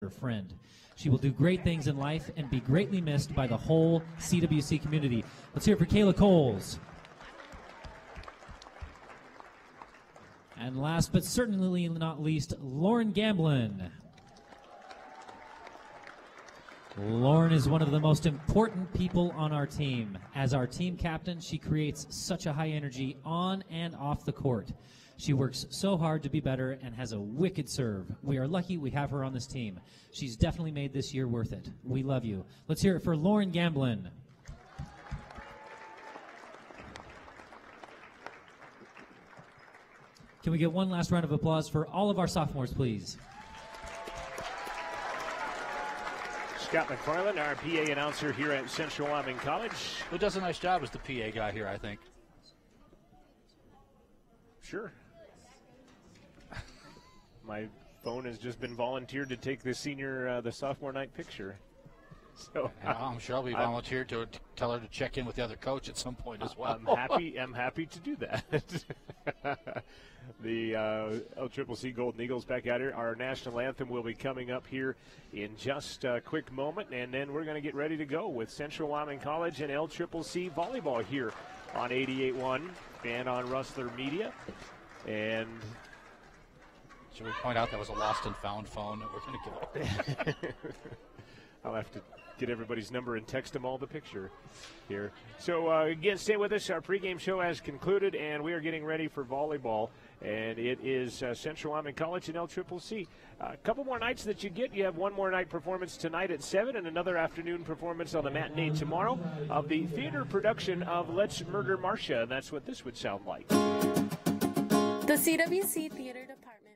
her friend. She will do great things in life and be greatly missed by the whole CWC community. Let's hear it for Kayla Coles. And last but certainly not least, Lauren Gamblin. Lauren is one of the most important people on our team. As our team captain, she creates such a high energy on and off the court. She works so hard to be better and has a wicked serve. We are lucky we have her on this team. She's definitely made this year worth it. We love you. Let's hear it for Lauren Gamblin. Can we get one last round of applause for all of our sophomores, please? Scott McFarland, our PA announcer here at Central Wyoming College. Who does a nice job as the PA guy here, I think. Sure. My phone has just been volunteered to take the sophomore night picture. So I'm sure I'll be volunteered to tell her to check in with the other coach at some point as well. I'm happy to do that. The LCCC Golden Eagles back out here. Our national anthem will be coming up here in just a quick moment, and then we're going to get ready to go with Central Wyoming College and LCCC volleyball here on 88.1 and on Rustler Media. And should we point out that was a lost and found phone that we're going to give up? I'll have to get everybody's number and text them all the picture here. So, again, stay with us. Our pregame show has concluded, and we are getting ready for volleyball. And it is Central Wyoming College and LCCC. A couple more nights that you get. You have one more night performance tonight at 7 and another afternoon performance on the matinee tomorrow of the theater production of Let's Murder Marcia. And that's what this would sound like. The CWC Theater Department.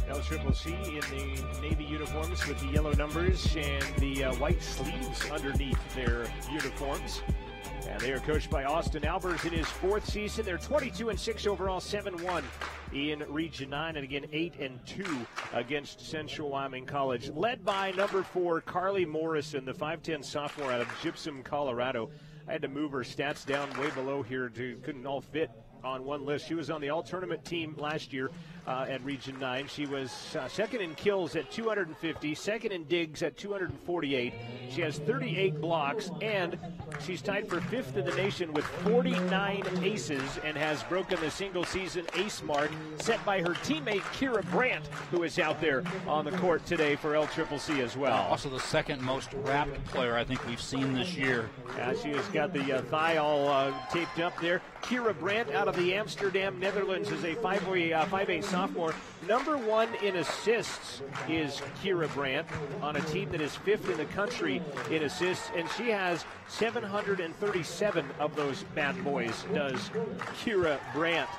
LCCC in the navy uniforms with the yellow numbers and the white sleeves underneath their uniforms. And they are coached by Austin Albers in his 4th season. They're 22-6 overall, 7-1 in Region 9, and again 8-2 against Central Wyoming College. Led by number 4, Carly Morrison, the 5'10 sophomore out of Gypsum, Colorado. I had to move her stats down way below here couldn't all fit on one list. She was on the all-tournament team last year at Region 9. She was second in kills at 250, second in digs at 248. She has 38 blocks, and she's tied for 5th in the nation with 49 aces and has broken the single-season ace mark set by her teammate Kira Brandt, who is out there on the court today for LCCC as well. Also the second most wrapped player I think we've seen this year. She has got the thigh all taped up there. Kira Brandt out of the Amsterdam, Netherlands, is a 5'8 sophomore. Number 1 in assists is Kira Brandt on a team that is 5th in the country in assists, and she has 737 of those bad boys, does Kira Brandt.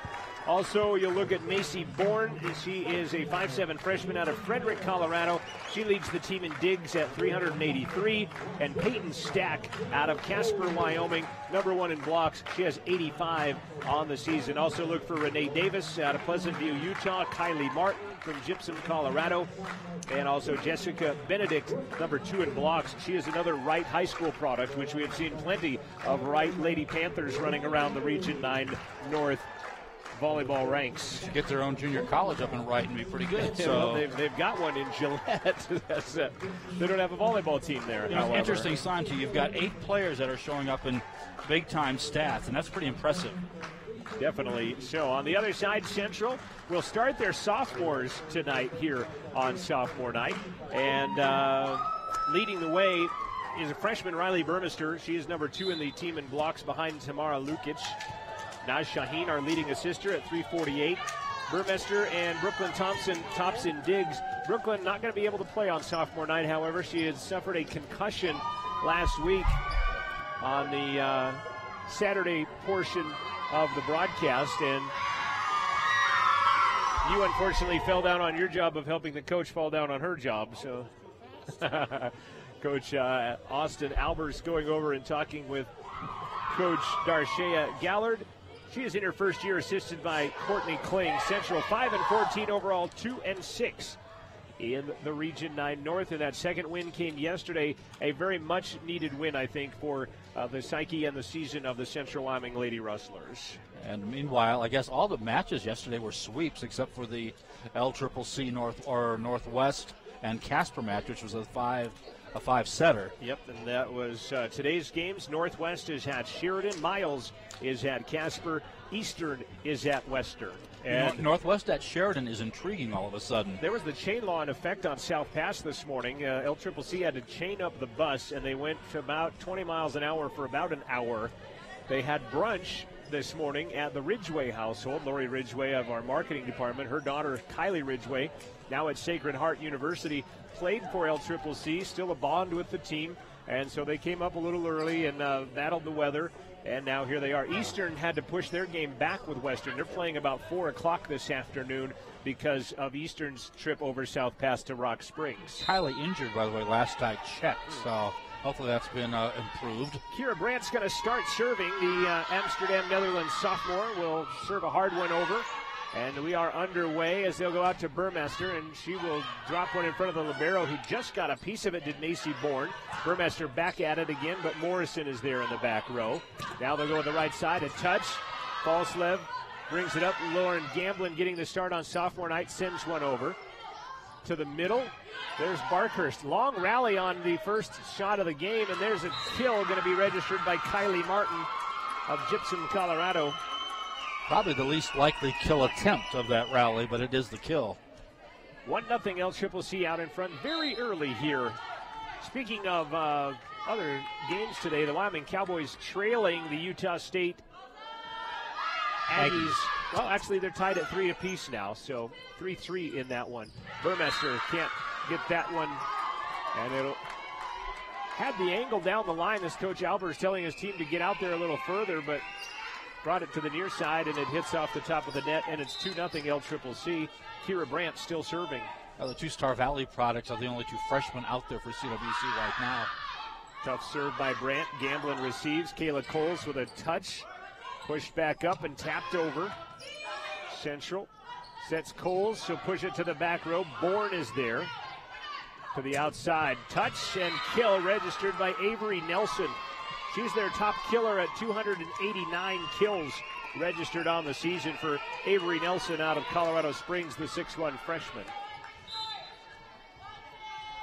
Also, you'll look at Macy Bourne. She is a 5'7" freshman out of Frederick, Colorado. She leads the team in digs at 383. And Peyton Stack out of Casper, Wyoming, #1 in blocks. She has 85 on the season. Also look for Renee Davis out of Pleasant View, Utah. Kylie Martin from Gypsum, Colorado. And also Jessica Benedict, #2 in blocks. She is another Wright High School product, which we have seen plenty of Wright Lady Panthers running around the Region 9 North volleyball ranks. Get their own junior college up and right and be pretty good. So well, they've got one in Gillette. They don't have a volleyball team there. It's an interesting sign too. You've got 8 players that are showing up in big-time stats, and that's pretty impressive. Definitely so. On the other side, Central will start their sophomores tonight here on sophomore night. And leading the way is a freshman, Riley Burmester. She is #2 in the team in blocks behind Tamara Lukic. Naz Shaheen, our leading assister, at 348. Burmester and Brooklyn Thompson tops in digs. Brooklyn not going to be able to play on sophomore night, however. She had suffered a concussion last week on the Saturday portion of the broadcast, and you unfortunately fell down on your job of helping the coach fall down on her job. So Coach Austin Albers going over and talking with Coach Darshea Gallard. She is in her first year, assisted by Courtney Kling. Central 5-14 overall, 2-6 in the Region 9 North. And that second win came yesterday. A very much needed win, I think, for the psyche and the season of the Central Wyoming Lady Rustlers. And meanwhile, I guess all the matches yesterday were sweeps except for the LCCC Northwest and Casper match, which was a five-setter. Yep, and that was today's games. Northwest is at Sheridan. Miles is at Casper. Eastern is at Western. And Northwest at Sheridan is intriguing all of a sudden. There was the chain law in effect on South Pass this morning. LCCC had to chain up the bus, and they went to about 20 miles an hour for about an hour. They had brunch this morning at the Ridgway household. Lori Ridgway of our marketing department. Her daughter, Kylie Ridgway, now at Sacred Heart University, played for LCCC, still a bond with the team. And so they came up a little early and battled the weather. And now here they are. Eastern had to push their game back with Western. They're playing about 4 o'clock this afternoon because of Eastern's trip over South Pass to Rock Springs. Kylie injured, by the way, last I checked. So hopefully that's been improved. Kira Brandt's going to start serving. The Amsterdam, Netherlands sophomore will serve a hard one over. And we are underway as they'll go out to Burmester, and she will drop one in front of the libero, who just got a piece of it, did Macy Bourne. Burmester back at it again, but Morrison is there in the back row. Now they'll go to the right side, a touch. Falslev brings it up. Lauren Gamblin getting the start on sophomore night, sends one over to the middle. There's Barkhurst. Long rally on the first shot of the game, and there's a kill going to be registered by Kylie Martin of Gypsum, Colorado. Probably the least likely kill attempt of that rally, but it is the kill. 1-0 LCCC out in front very early here. Speaking of other games today, the Wyoming Cowboys trailing the Utah State Aggies. Well, actually, they're tied at 3 apiece now, so 3-3 in that one. Burmester can't get that one, and it'll had the angle down the line as Coach Albers telling his team to get out there a little further, but brought it to the near side, and it hits off the top of the net, and it's 2-0 LCCC. Kira Brandt still serving. Now the 2 Star Valley products are the only 2 freshmen out there for CWC right now. Tough serve by Brandt. Gamblin receives. Kayla Coles with a touch. Pushed back up and tapped over. Central sets Coles. She'll push it to the back row. Bourne is there. To the outside. Touch and kill registered by Avery Nelson. She's their top killer at 289 kills registered on the season for Avery Nelson out of Colorado Springs, the 6'1 freshman.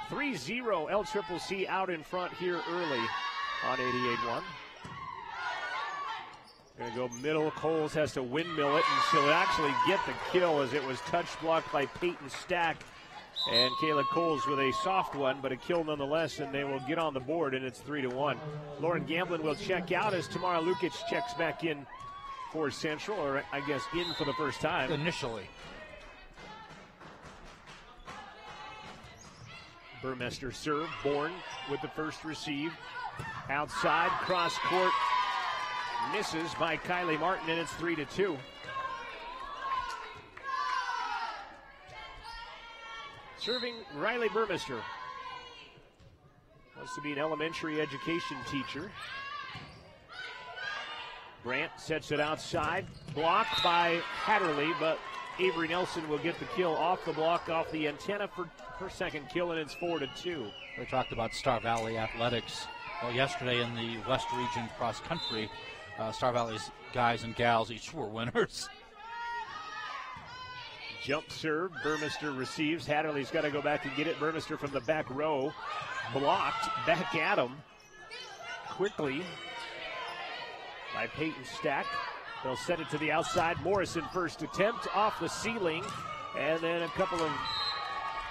3-0 LCCC out in front here early on 88-1. Going to go middle. Coles has to windmill it, and she'll actually get the kill as it was touch blocked by Peyton Stack. And Kayla Coles with a soft one, but a kill nonetheless, and they will get on the board, and it's 3-1. Lauren Gamblin will check out as Tamara Lukic checks back in for Central, or I guess in for the first time. Initially. Burmester serve. Bourne with the first receive. Outside, cross court. Misses by Kylie Martin, and it's 3-2. Serving Riley Burmester. Wants to be an elementary education teacher. Brandt sets it outside. Blocked by Hatterley, but Avery Nelson will get the kill off the block, off the antenna for her second kill, and it's 4-2. We talked about Star Valley Athletics. Well, yesterday in the West Region cross country, Star Valley's guys and gals each were winners. Jump serve. Burmester receives. Hatterley's got to go back and get it. Burmester from the back row. Blocked. Back at him. Quickly by Peyton Stack. They'll set it to the outside. Morrison first attempt off the ceiling. And then a couple of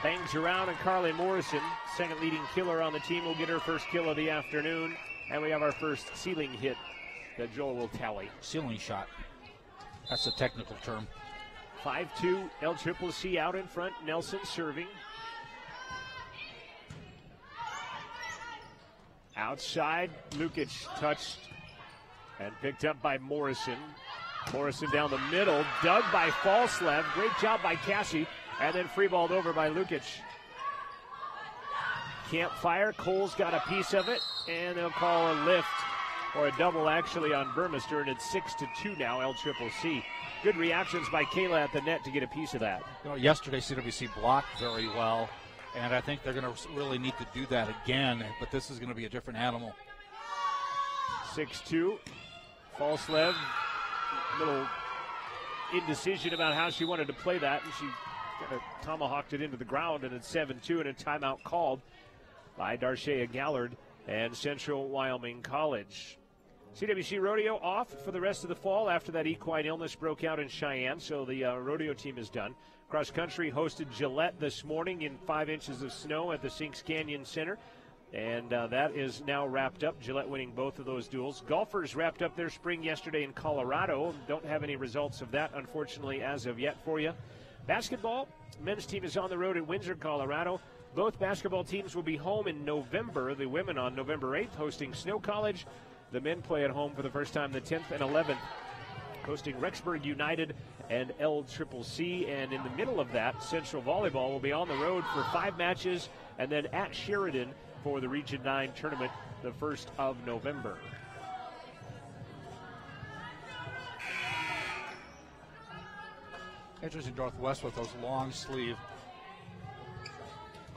bangs around, and Carly Morrison, second leading killer on the team, will get her first kill of the afternoon. And we have our first ceiling hit that Joel will tally. Ceiling shot. That's a technical term. 5-2, LCCC out in front. Nelson serving. Outside, Lukic touched and picked up by Morrison. Morrison down the middle, dug by Falslev. Great job by Cassie, and then freeballed over by Lukic. Can't fire. Cole's got a piece of it, and they'll call a lift, or a double actually, on Burmester, and it's 6-2 now, LCCC. Good reactions by Kayla at the net to get a piece of that. You know, yesterday CWC blocked very well, and I think they're going to really need to do that again, but this is going to be a different animal. 6-2. Falslev, little indecision about how she wanted to play that, and she kind of tomahawked it into the ground, and it's 7-2, and a timeout called by Darshea Gallard and Central Wyoming College. CWC Rodeo off for the rest of the fall after that equine illness broke out in Cheyenne, so the rodeo team is done. Cross country hosted Gillette this morning in 5 inches of snow at the Sinks Canyon Center, and that is now wrapped up. Gillette winning both of those duels. Golfers wrapped up their spring yesterday in Colorado. Don't have any results of that, unfortunately, as of yet for you. Basketball, men's team is on the road at Windsor, Colorado. Both basketball teams will be home in November. The women on November 8th hosting Snow College. The men play at home for the first time the 10th and 11th, hosting Rexburg United and LCCC. And in the middle of that, Central Volleyball will be on the road for 5 matches and then at Sheridan for the Region 9 tournament the 1st of November. Interesting Northwest with those long sleeve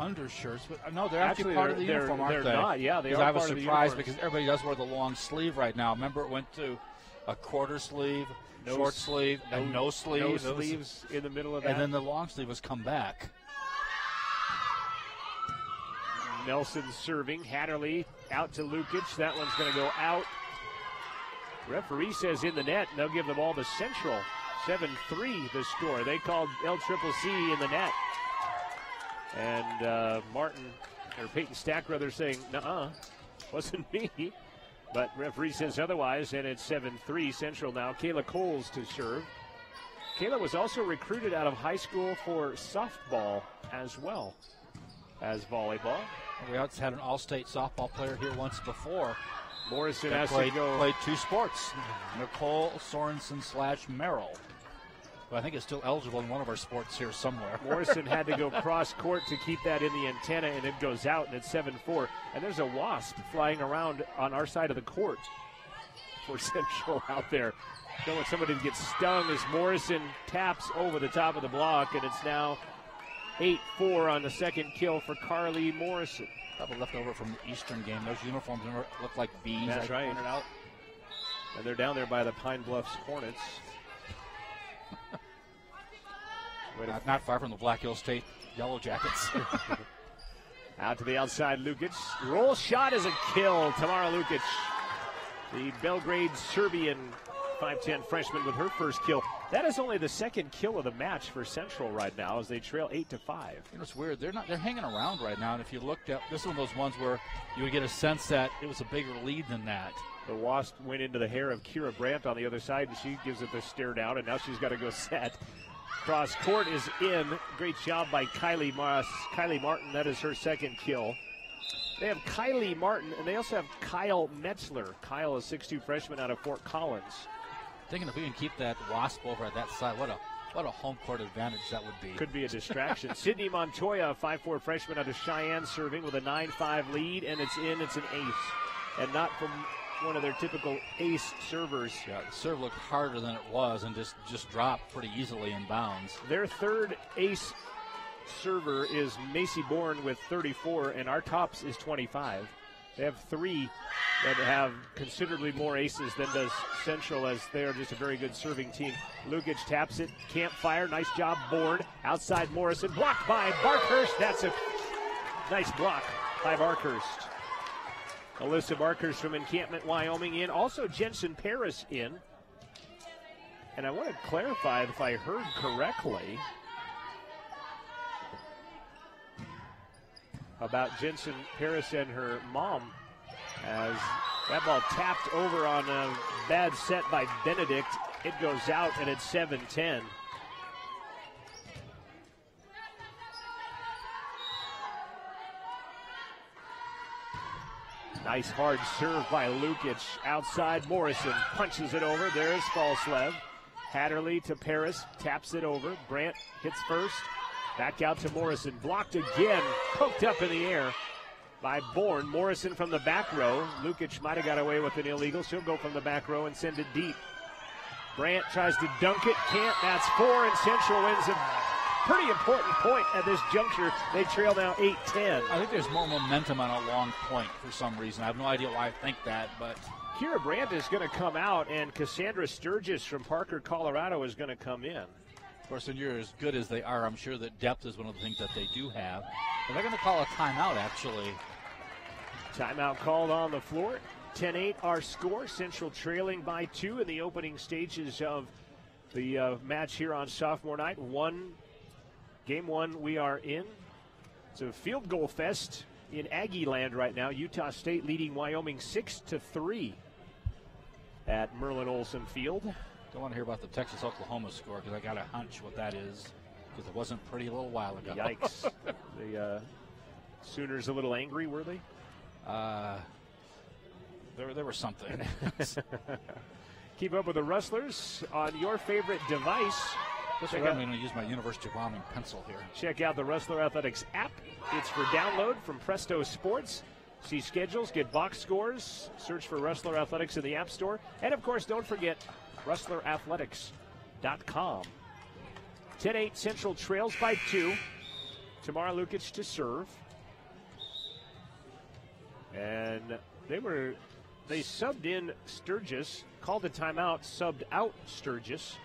undershirts, but no, they're actually part of the uniform, aren't they? They're not, yeah, they are. I was surprised because everybody does wear the long sleeve right now. Remember, it went to a quarter sleeve, short sleeve, and no sleeve. No sleeves in the middle of that. And then the long sleeve has come back. Nelson serving. Hatterley out to Lukic. That one's going to go out. Referee says in the net, and they'll give the ball to Central. 7-3 the score. They called LCCC in the net. And Peyton Stack rather saying, nuh-uh, wasn't me. But referee says otherwise, and it's 7-3 Central now. Kayla Coles to serve. Kayla was also recruited out of high school for softball as well as volleyball. We also had an all-state softball player here once before. Morrison that has to go. Played 2 sports. Nicole Sorensen/Merrill. But I think it's still eligible in one of our sports here somewhere. Morrison had to go cross court to keep that in the antenna, and it goes out, and it's 7-4. And there's a wasp flying around on our side of the court for Central out there. Don't want somebody to get stung as Morrison taps over the top of the block, and it's now 8-4 on the second kill for Carly Morrison. Probably left over from the Eastern game. Those uniforms look like bees. That's right. Pointed out. And they're down there by the Pine Bluffs Hornets. Not far from the Black Hill State Yellow Jackets. Out to the outside, Lukic. Roll shot is a kill. Tamara Lukic, the Belgrade Serbian 5'10 freshman with her first kill. That is only the second kill of the match for Central right now as they trail 8-5. You know, it's weird. They're hanging around right now. And if you looked at this is one of those ones where you would get a sense that it was a bigger lead than that. The wasp went into the hair of Kira Brandt on the other side, and she gives it the stare down, and now she's got to go set. Cross court is in. Great job by Kylie Martin. That is her second kill. They have Kylie Martin, and they also have Kyle Metzler. Kyle is 6'2 freshman out of Fort Collins. Thinking if we can keep that wasp over at that side, what a What a home court advantage that would be. Could be a distraction. Sydney Montoya, a 5'4" freshman out of Cheyenne, serving with a 9-5 lead, and it's in. It's an ace. And not from one of their typical ace servers. Yeah, the serve looked harder than it was and just dropped pretty easily in bounds. Their third ace server is Macy Bourne with 34, and our tops is 25. They have three that have considerably more aces than does Central, as they are just a very good serving team. Lukic taps it, can't fire. Nice job, Bourne. Outside Morrison, blocked by Barkhurst. That's a nice block by Barkhurst. Alyssa Barkhurst from Encampment, Wyoming in. Also Jensen Paris in. And I want to clarify if I heard correctly about Jensen Paris and her mom, as that ball tapped over on a bad set by Benedict. It goes out, and it's 7-10. Nice hard serve by Lukic. Outside, Morrison punches it over. There's Falslev. Hatterley to Paris, taps it over. Brandt hits first. Back out to Morrison. Blocked again. Poked up in the air by Bourne. Morrison from the back row. Lukic might have got away with an illegal. She'll go from the back row and send it deep. Brandt tries to dunk it. Can't. That's 4, and Central wins a pretty important point at this juncture. They trail now 8-10. I think there's more momentum on a long point for some reason. I have no idea why I think that, but Kira Brandt is going to come out, and Cassandra Sturgis from Parker, Colorado is going to come in. Of course, when you're as good as they are, I'm sure that depth is one of the things that they do have. But they're going to call a timeout, actually. Timeout called on the floor. 10-8 our score. Central trailing by 2 in the opening stages of the match here on sophomore night. Game one we are in. It's a field goal fest in Aggie land right now. Utah State leading Wyoming 6-3 at Merlin Olsen Field. Don't want to hear about the Texas-Oklahoma score because I got a hunch what that is, because it wasn't pretty a little while ago. Yikes. The Sooners a little angry, were they? There was something. Keep up with the Rustlers on your favorite device. I'm going to use my University of Wyoming pencil here. Check out the Rustler Athletics app. It's for download from Presto Sports. See schedules, get box scores, search for Rustler Athletics in the App Store. And, of course, don't forget rustlerathletics.com. 10-8 Central trails by 2. Tamara Lukic to serve. And they subbed in Sturgis, called a timeout, subbed out Sturgis.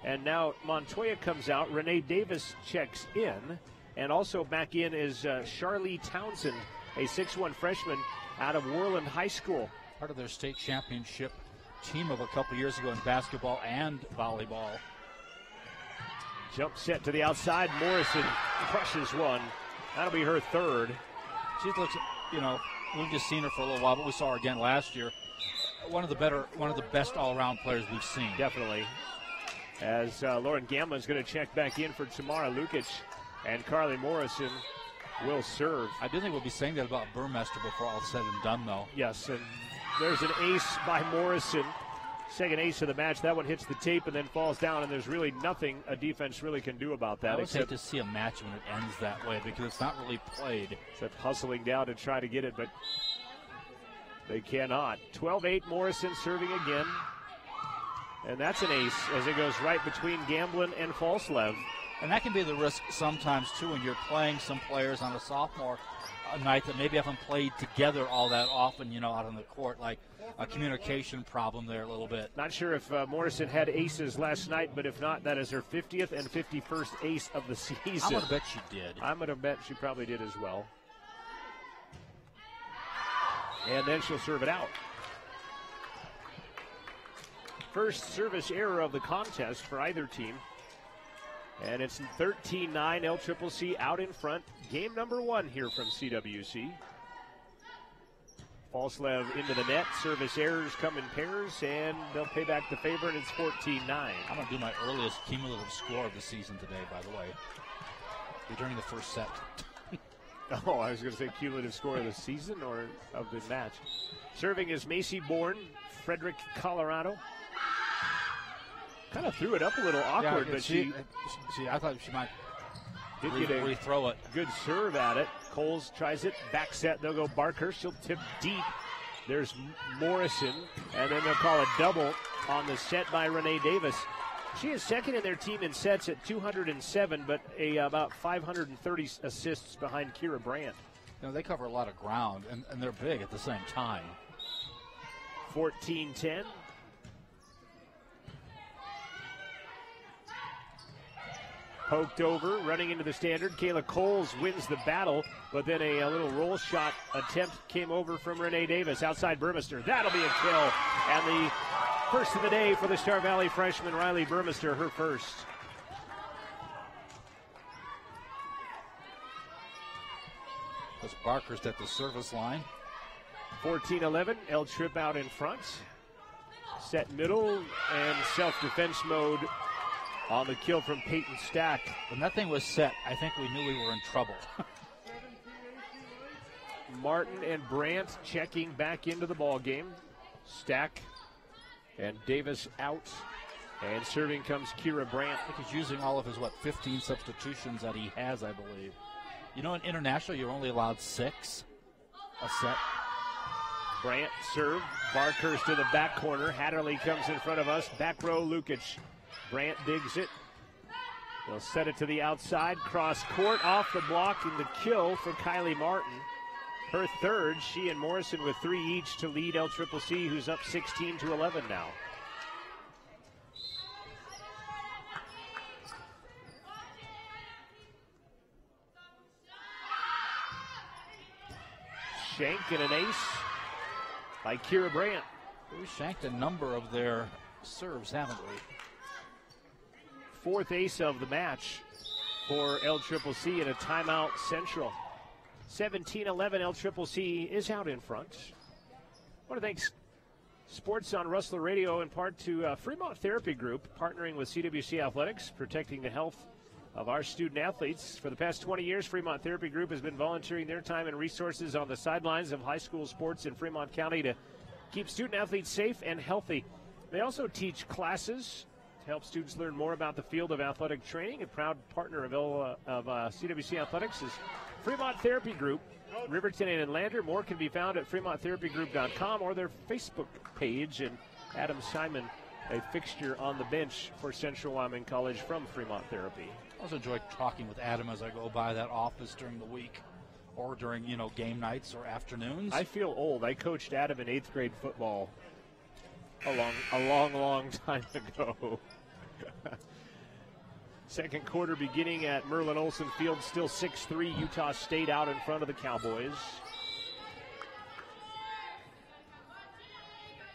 And now Montoya comes out. Renee Davis checks in. And also back in is Charlie Townsend, a 6'1" freshman out of Worland High School. Part of their state championship team of a couple years ago in basketball and volleyball. Jump set to the outside. Morrison crushes one. That'll be her third. She looks, we've just seen her for a little while, but we saw her again last year. One of the best all-around players we've seen. Definitely. As Lauren Gamlin's going to check back in for Tamara Lukic, and Carly Morrison will serve. I do think we'll be saying that about Burmester before all said and done, though. Yes, and there's an ace by Morrison. Second ace of the match. That one hits the tape and then falls down, and there's really nothing a defense really can do about that. I would hate to see a match when it ends that way because it's not really played. Except hustling down to try to get it, but they cannot. 12-8 Morrison serving again. And that's an ace as it goes right between Gamblin and Falslev. And that can be the risk sometimes, too, when you're playing some players on a sophomore night that maybe haven't played together all that often, out on the court, like a communication problem there a little bit. Not sure if Morrison had aces last night, but if not, that is her 50th and 51st ace of the season. I'm going to bet she did. I'm going to bet she probably did as well. And then she'll serve it out. First service error of the contest for either team. And it's 13-9, LCCC out in front. Game number 1 here from CWC. Falslev into the net. Service errors come in pairs, and they'll pay back the favor, and it's 14-9. I'm going to do my earliest cumulative score of the season today, by the way. During the first set. Oh, I was going to say cumulative score of the season or of the match. Serving is Macy Bourne, Frederick, Colorado. Kind of threw it up a little awkward, yeah, but she I thought she might did get a rethrow it. Good serve at it. Coles tries it. Back set. They'll go Barker. She'll tip deep. There's Morrison. And then they'll call a double on the set by Renee Davis. She is second in their team in sets at 207, but about 530 assists behind Kira Brandt. You know, they cover a lot of ground, and they're big at the same time. 14-10. Poked over, running into the standard. Kayla Coles wins the battle, but then a little roll shot attempt came over from Renee Davis outside Burmester. That'll be a kill. And the first of the day for the Star Valley freshman Riley Burmester, her first. As Barker's at the service line. 14-11, El Trip out in front. Set middle and self-defense mode on the kill from Peyton Stack. When that thing was set, I think we knew we were in trouble. Martin and Brandt checking back into the ball game. Stack and Davis out. And serving comes Kira Brandt. I think he's using all of his, 15 substitutions that he has, I believe. You know, in international, you're only allowed 6 a set. Brandt serve. Barkhurst to the back corner. Hatterley comes in front of us. Back row, Lukic. Brandt digs it. They'll set it to the outside. Cross court, off the block, and the kill for Kylie Martin. Her third. She and Morrison with 3 each to lead LCCC, who's up 16-11 now. Shank and an ace by Kira Brandt. We've shanked a number of their serves, haven't we? Fourth ace of the match for LCCC in a timeout central. 17-11, LCCC is out in front. I want to thank Sports on Rustler Radio in part to Fremont Therapy Group, partnering with CWC Athletics, protecting the health of our student athletes. For the past 20 years, Fremont Therapy Group has been volunteering their time and resources on the sidelines of high school sports in Fremont County to keep student athletes safe and healthy. They also teach classes to help students learn more about the field of athletic training. A proud partner of CWC Athletics is Fremont Therapy Group. Riverton and Lander. More can be found at FremontTherapyGroup.com or their Facebook page. And Adam Simon, a fixture on the bench for Central Wyoming College from Fremont Therapy. I also enjoy talking with Adam as I go by that office during the week or during, game nights or afternoons. I feel old. I coached Adam in 8th grade football a long time ago. Second quarter beginning at Merlin Olsen Field, still 6-3, Utah State out in front of the Cowboys.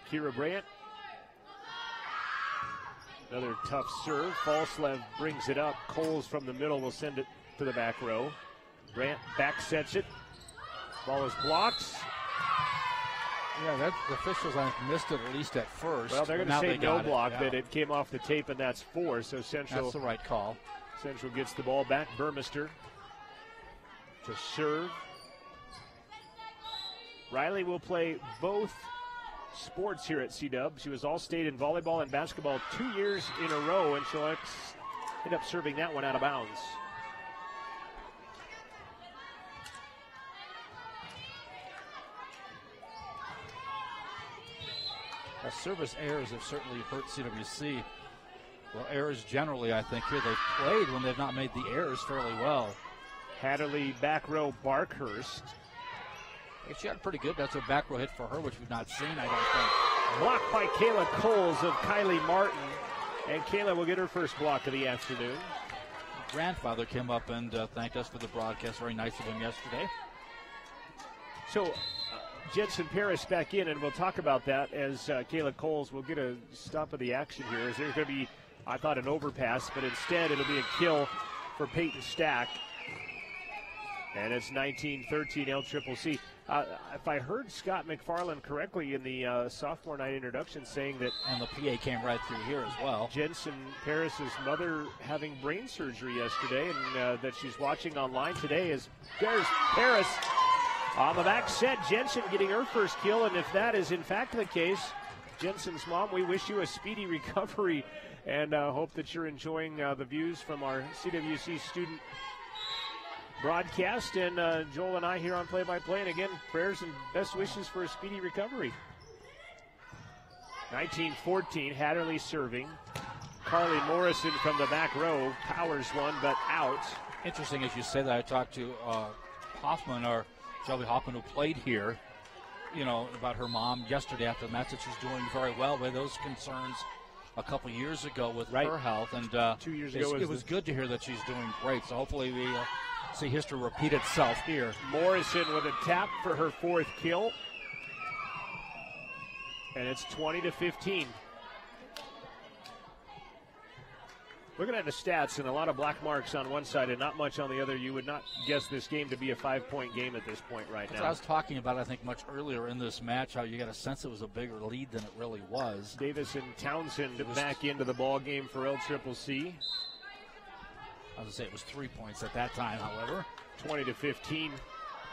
Kira Brandt. Another tough serve. Falslev brings it up. Coles from the middle will send it to the back row. Brandt back sets it. Ball is blocked. Yeah, the officials, I think, missed it at least at first. Well, they're going to say no block, but it came off the tape, and that's 4. So Central. That's the right call. Central gets the ball back. Burmester to serve. Riley will play both sports here at C-Dub. She was all-state in volleyball and basketball 2 years in a row, and she'll end up serving that one out of bounds. Service errors have certainly hurt CWC. Well, errors generally, I think, here they've played when they've not made the errors fairly well. Hatterley back row, Barkhurst. She got pretty good. That's a back row hit for her, which we've not seen, I don't think. Blocked by Kayla Coles of Kylie Martin. And Kayla will get her first block of the afternoon. Grandfather came up and thanked us for the broadcast. Very nice of him yesterday. So, Jensen Paris back in, and we'll talk about that as Kayla Coles will get a stop of the action here. Is there going to be, I thought, an overpass, but instead it'll be a kill for Peyton Stack. And it's 19-13 LCCC. If I heard Scott McFarland correctly in the sophomore night introduction saying that... And the PA came right through here as well. Jensen Paris's mother having brain surgery yesterday, and that she's watching online today is there's Paris. On the back set, Jensen getting her first kill, and if that is in fact the case, Jensen's mom, we wish you a speedy recovery and hope that you're enjoying the views from our CWC student broadcast. And Joel and I here on Play-by-Play. And again, prayers and best wishes for a speedy recovery. 19-14, Hatterley serving. Carly Morrison from the back row powers one, but out. Interesting as you say that. I talked to Hoffman, or Shelby Hoffman, who played here, you know, about her mom yesterday after the match, that she's doing very well. We had those concerns a couple years ago with her health, and 2 years ago it was good to hear that she's doing great. So hopefully we see history repeat itself here. Morrison with a tap for her 4th kill, and it's 20-15. Looking at the stats, and a lot of black marks on one side and not much on the other, you would not guess this game to be a 5-point game at this point right now. I was talking about, I think, much earlier in this match, how you got a sense it was a bigger lead than it really was. Davis and Townsend back into the ball game for LCCC. I was going to say it was 3 points at that time, however. 20-15,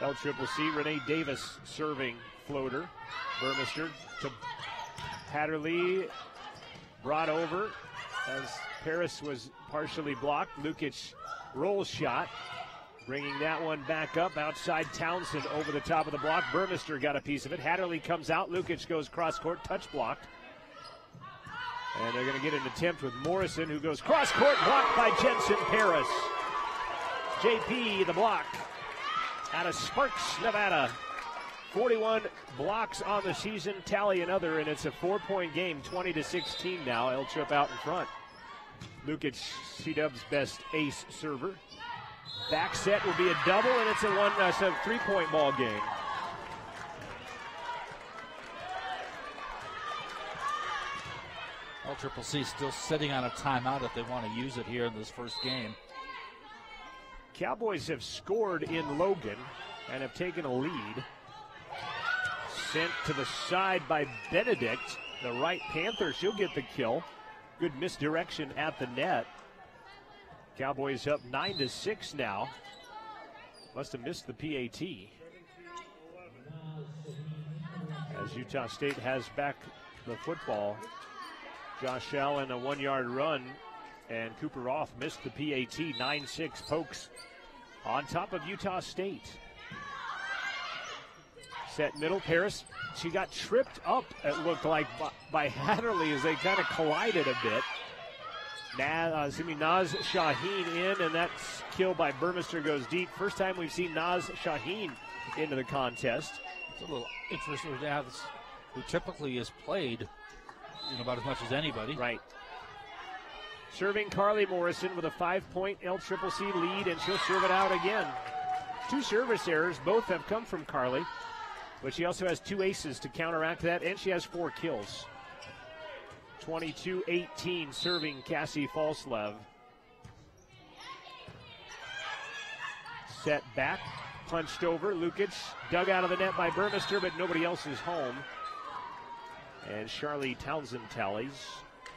LCCC. Renee Davis serving floater. Burmester to Hatterley, brought over as Paris was partially blocked. Lukic roll shot, bringing that one back up outside. Townsend over the top of the block. Burmester got a piece of it. Hatterley comes out. Lukic goes cross court, touch blocked. And they're going to get an attempt with Morrison, who goes cross court, blocked by Jensen Paris. JP the block out of Sparks, Nevada. 41 blocks on the season, tally another, and it's a 4-point game, 20-16 now. El Trip out in front. Lukic, C-Dub's best ace server. Back set will be a double, and it's a 3-point ball game. LCCC still sitting on a timeout if they want to use it here in this first game. Cowboys have scored in Logan and have taken a lead. Sent to the side by Benedict, the right Panther. She'll get the kill. Good misdirection at the net. Cowboys up 9-6 now. Must have missed the PAT. As Utah State has back the football. Josh Allen a 1-yard run, and Cooper Roth missed the PAT. 9-6 Pokes on top of Utah State. Set middle, Paris. She got tripped up, it looked like, by Hatterley as they kind of collided a bit. Naz Shaheen in, and that kill by Burmester goes deep. First time we've seen Naz Shaheen into the contest. It's a little interesting to have this, who typically is played, you know, about as much as anybody. Right. Serving Carly Morrison with a 5-point LCCC lead, and she'll serve it out again. 2 service errors, both have come from Carly. But she also has 2 aces to counteract that, and she has 4 kills. 22-18 serving Cassie Falslev. Set back, punched over. Lukic dug out of the net by Burmester, but nobody else is home. And Charlie Townsend tallies.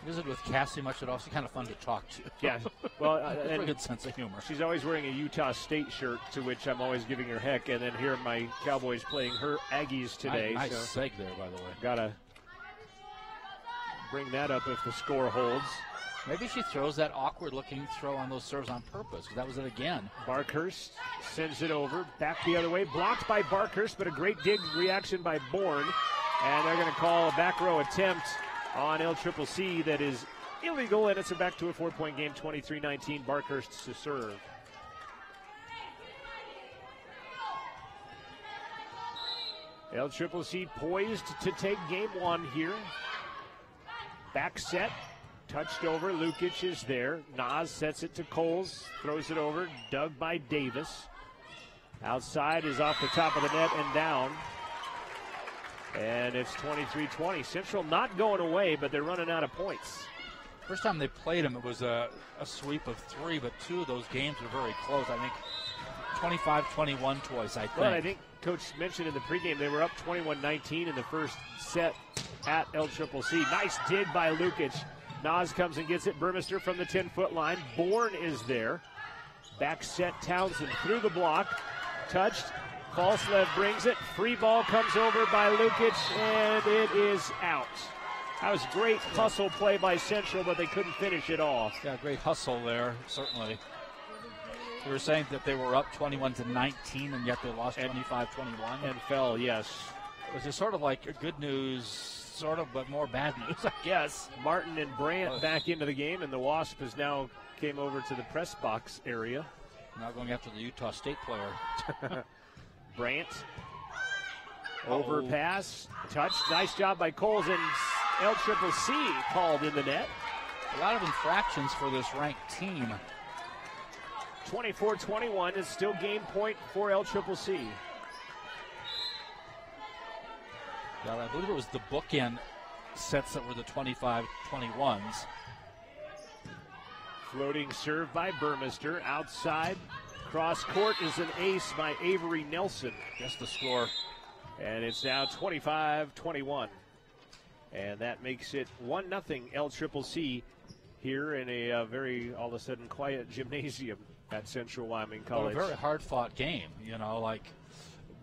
Visit with Cassie much at all. She's kind of fun to talk to. Yeah, well, and a good sense of humor. She's always wearing a Utah State shirt, to which I'm always giving her heck. And then here are my Cowboys playing her Aggies today. Nice so seg there, by the way. Gotta bring that up if the score holds. Maybe she throws that awkward-looking throw on those serves on purpose. That was it again. Barkhurst sends it over, back the other way, blocked by Barkhurst, but a great dig reaction by Bourne. And they're going to call a back row attempt on LCCC that is illegal, and it's back to a 4-point game, 23-19, Barkhurst to serve. LCCC poised to take game 1 here. Back set, touched over, Lukic is there. Naz sets it to Coles, throws it over, dug by Davis. Outside is off the top of the net and down. And it's 23-20. Central not going away, but they're running out of points. First time they played them, it was a sweep of 3, but 2 of those games were very close. I think 25-21 twice, I think. Well, I think Coach mentioned in the pregame they were up 21-19 in the first set at LCCC. Nice dig by Lukic. Naz comes and gets it. Burmester from the 10-foot line. Bourne is there. Back set Townsend through the block. Touched. Falslev brings it. Free ball comes over by Lukic, and it is out. That was great hustle play by Central, but they couldn't finish it off. Yeah, great hustle there, certainly. We were saying that they were up 21-19, and yet they lost 25-21. And fell, yes. Which is sort of like good news, sort of, but more bad news, I guess. Martin and Brandt back into the game, and the Wasp has now came over to the press box area. Now going after the Utah State player. Brandt. Overpass. Touch. Nice job by Coles, and LCCC called in the net. A lot of infractions for this ranked team. 24-21 is still game point for LCCC. Yeah, I believe it was the bookend sets that were the 25-21s. Floating serve by Burmester. Outside. Cross court is an ace by Avery Nelson. Guess the score. And it's now 25-21. And that makes it 1-0 LCCC here in a very, all of a sudden, quiet gymnasium at Central Wyoming College. Well, a very hard-fought game,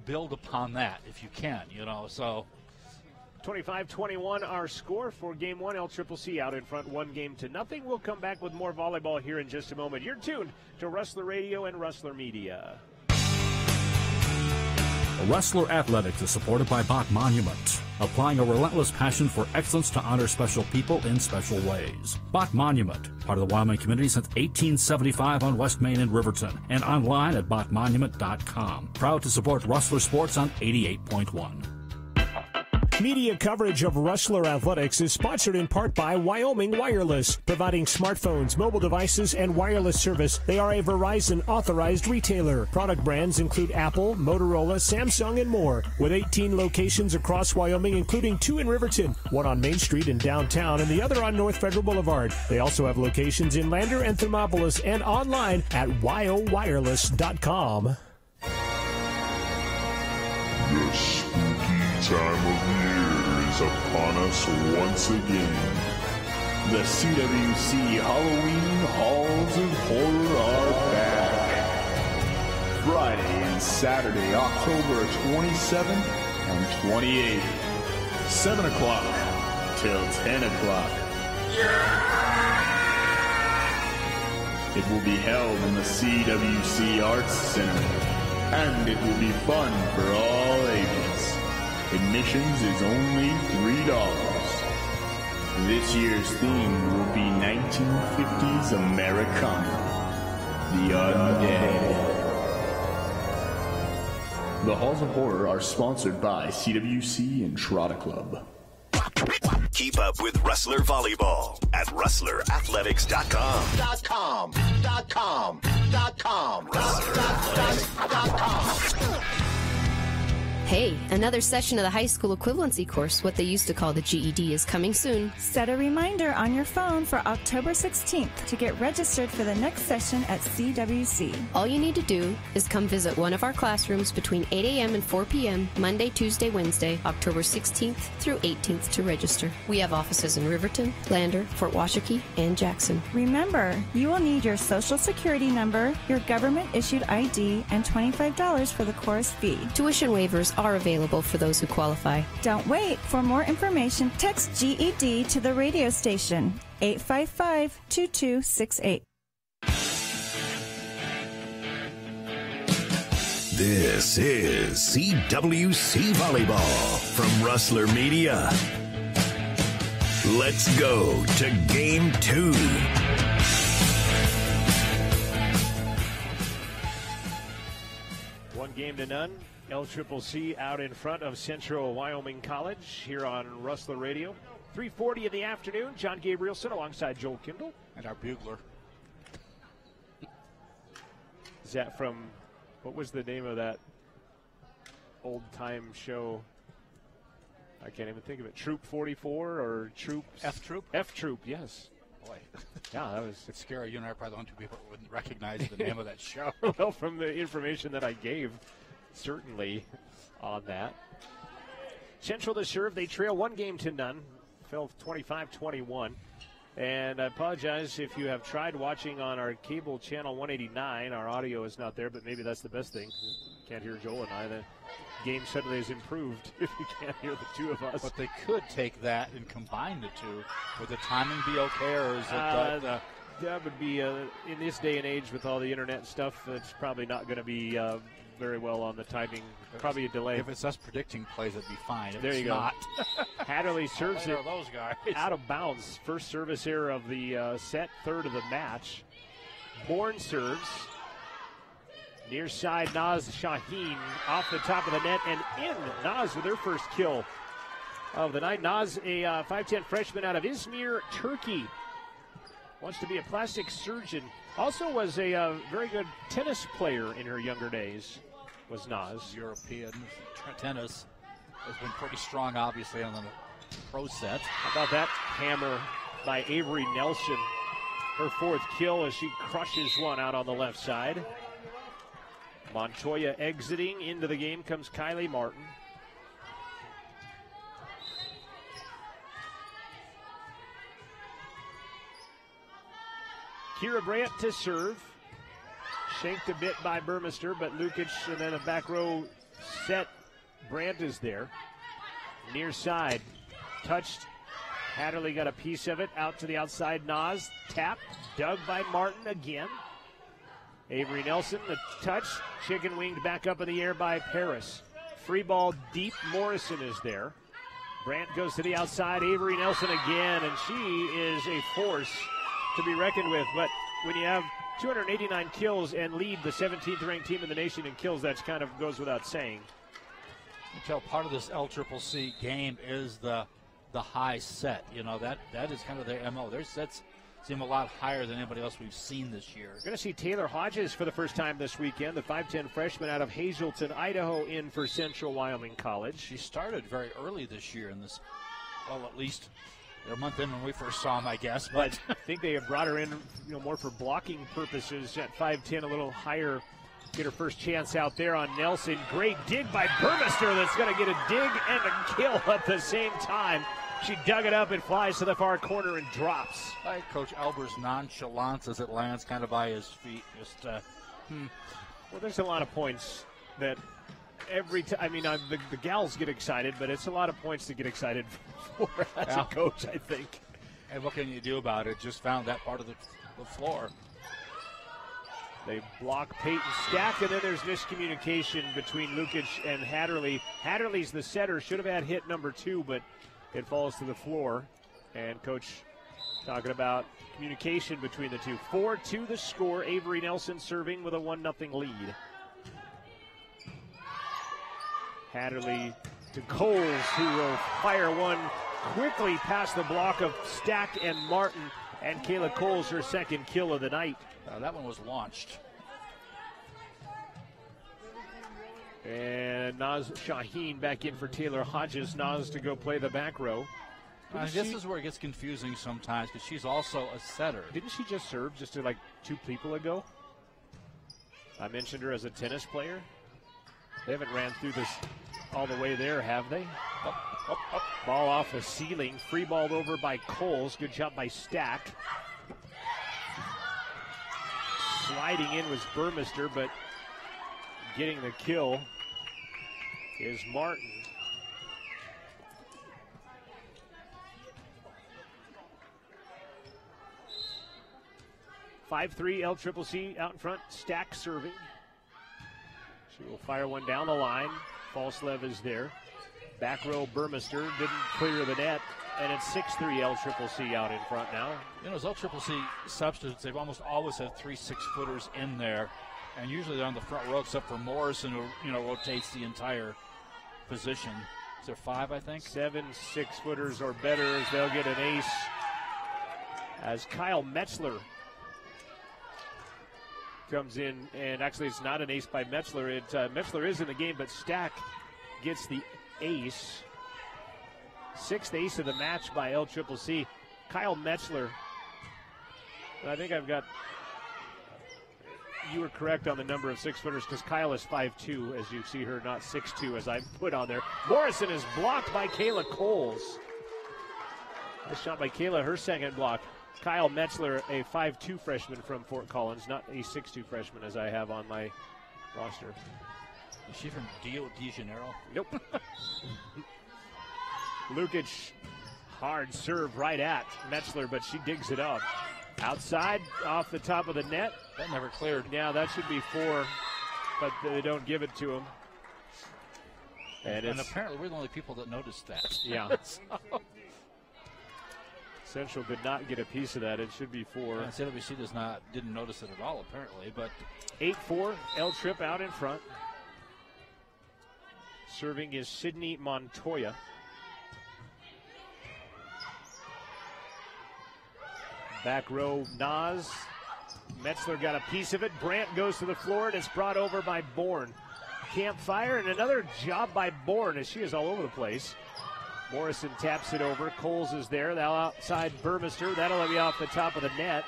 build upon that if you can, so. 25-21 our score for Game 1. LCCC out in front 1-0. We'll come back with more volleyball here in just a moment. You're tuned to Rustler Radio and Rustler Media. Rustler Athletics is supported by Bach Monument, applying a relentless passion for excellence to honor special people in special ways. Bach Monument, part of the Wyoming community since 1875 on West Main in Riverton, and online at bachmonument.com. Proud to support Rustler Sports on 88.1. Media coverage of Rustler Athletics is sponsored in part by Wyoming Wireless, providing smartphones, mobile devices, and wireless service. They are a Verizon authorized retailer. Product brands include Apple, Motorola, Samsung, and more. With 18 locations across Wyoming, including 2 in Riverton, 1 on Main Street in downtown, and the other on North Federal Boulevard. They also have locations in Lander and Thermopolis and online at wyowireless.com. The spooky time of year is upon us once again. The CWC Halloween Halls of Horror are back. Friday and Saturday, October 27th and 28th, 7 o'clock till 10 o'clock. It will be held in the CWC Arts Center, and it will be fun for all ages. Admissions is only $3. This year's theme will be 1950s Americana, the undead. The Halls of Horror are sponsored by CWC and Trotta Club. Keep up with Rustler Volleyball at RustlerAthletics.com. Hey, another session of the high school equivalency course, what they used to call the GED, is coming soon. Set a reminder on your phone for October 16th to get registered for the next session at CWC. All you need to do is come visit one of our classrooms between 8 a.m. and 4 p.m. Monday, Tuesday, Wednesday, October 16th through 18th to register. We have offices in Riverton, Lander, Fort Washakie, and Jackson. Remember, you will need your social security number, your government-issued ID, and $25 for the course fee. Tuition waivers are available for those who qualify. Don't wait. For more information, text GED to the radio station, 855-2268. This is CWC Volleyball from Rustler Media. Let's go to Game 2. One game to none. LCCC out in front of Central Wyoming College here on Rustler Radio. 3:40 in the afternoon. John Gabrielson alongside Joel Kindle. And our bugler. Is that from, what was the name of that old-time show? I can't even think of it. Troop 44 or Troop? F-Troop? F-Troop, yes. Boy. Yeah, that was. It's scary. You and I are probably the only two people that wouldn't recognize the name of that show. Well, from the information that I gave, certainly on that. Central to serve. They trail 1-0. Fell 25-21. And I apologize if you have tried watching on our cable channel 189. Our audio is not there, but maybe that's the best thing. Can't hear Joel and I. game suddenly has improved if you can't hear the two of us. But they could take that and combine the two. Would the timing be okay, or is it that would be, in this day and age with all the internet stuff, it's probably not going to be very well on the timing. Probably a delay. If it's us predicting plays, it'd be fine. If there you it's go. Not. Hatterley serves it those guys. out of bounds. First service error of the set, third of the match. Bourne serves. Near side, Naz Shaheen off the top of the net and in. Naz with her first kill of the night. Naz, a 5'10 freshman out of Izmir, Turkey. Wants to be a plastic surgeon. Also was a very good tennis player in her younger days, was Naz. European tennis has been pretty strong, obviously, on the pro set. How about that hammer by Avery Nelson? Her fourth kill as she crushes one out on the left side. Montoya exiting. Into the game comes Kylie Martin. Kira Brandt to serve. Shanked a bit by Burmester, but Lukic and then a back row set. Brandt is there. Near side. Touched. Hatterley got a piece of it. Out to the outside. Naz. Tap. Dug by Martin again. Avery Nelson, the touch. Chicken winged back up in the air by Paris. Free ball deep. Morrison is there. Brandt goes to the outside. Avery Nelson again, and she is a force to be reckoned with. But when you have 289 kills and lead the 17th ranked team in the nation in kills, that kind of goes without saying. You tell part of this LCCC game is the high set. You know, that is kind of their MO. Their sets seem a lot higher than anybody else we've seen this year. We're going to see Taylor Hodges for the first time this weekend, the 5'10 freshman out of Hazleton, Idaho, in for Central Wyoming College. She started very early this year in this, well, at least a month in when we first saw him, I guess. But I think they have brought her in, more for blocking purposes at 5'10, a little higher. Get her first chance out there on Nelson. Great dig by Burmester that's going to get a dig and a kill at the same time. She dug it up and flies to the far corner and drops. I like Coach Elber's nonchalance as it lands kind of by his feet. Just, Well, there's a lot of points that every time. I mean, the gals get excited, but it's a lot of points to get excited for as a coach, I think. And what can you do about it? Just found that part of the floor. They block Peyton Stack, and then there's miscommunication between Lukic and Hatterley. Hatterley's the setter, should have had hit number 2, but it falls to the floor. And Coach talking about communication between the two. 4-2 the score. Avery Nelson serving with a 1-0 lead. Hatterley to Coles, who will fire one quickly past the block of Stack and Martin. And Kayla Coles, her second kill of the night. That one was launched. And Naz Shaheen back in for Taylor Hodges. Naz to go play the back row. This is where it gets confusing sometimes because she's also a setter. Didn't she just serve just like 2 people ago? I mentioned her as a tennis player. They haven't ran through this all the way there, have they? Up. Ball off the ceiling. Free balled over by Coles. Good job by Stack. Sliding in was Burmester, but getting the kill is Martin. (5-3) LCCC out in front. Stack serving. She will fire one down the line. Falslev is there. Back row Burmester didn't clear the net, and it's 6-3 LCCC out in front now. You know, as LCCC substitutes, they've almost always had 3 6-footers in there, and usually they're on the front row except for Morrison, who rotates the entire position. Is there 5, I think? 7 6-footers or better as they'll get an ace. As Kyle Metzler comes in, and actually it's not an ace by Metzler. Metzler is in the game, but Stack gets the ace. 6th ace of the match by LCCC. Kyle Metzler. I think you were correct on the number of 6-footers because Kyle is 5'2", as you see her, not 6'2", as I put on there. Morrison is blocked by Kayla Coles. Nice shot by Kayla, her second block. Kyle Metzler, a 5'2" freshman from Fort Collins, not a 6'2" freshman as I have on my roster. Is she from Rio de Janeiro? Nope. Lukic, hard serve right at Metzler, but she digs it up. Outside, off the top of the net. That never cleared. Yeah, that should be 4, but they don't give it to him. And apparently we're the only people that noticed that. Yeah. Central did not get a piece of that. It should be 4. Yeah, CWC didn't notice it at all, apparently. But 8-4, L Trip out in front. Serving is Sydney Montoya. Back row, Nas. Metzler got a piece of it. Brandt goes to the floor, and it's brought over by Bourne. Campfire, and another job by Bourne as she is all over the place. Morrison taps it over. Coles is there. Now outside Burmester. That'll be off the top of the net.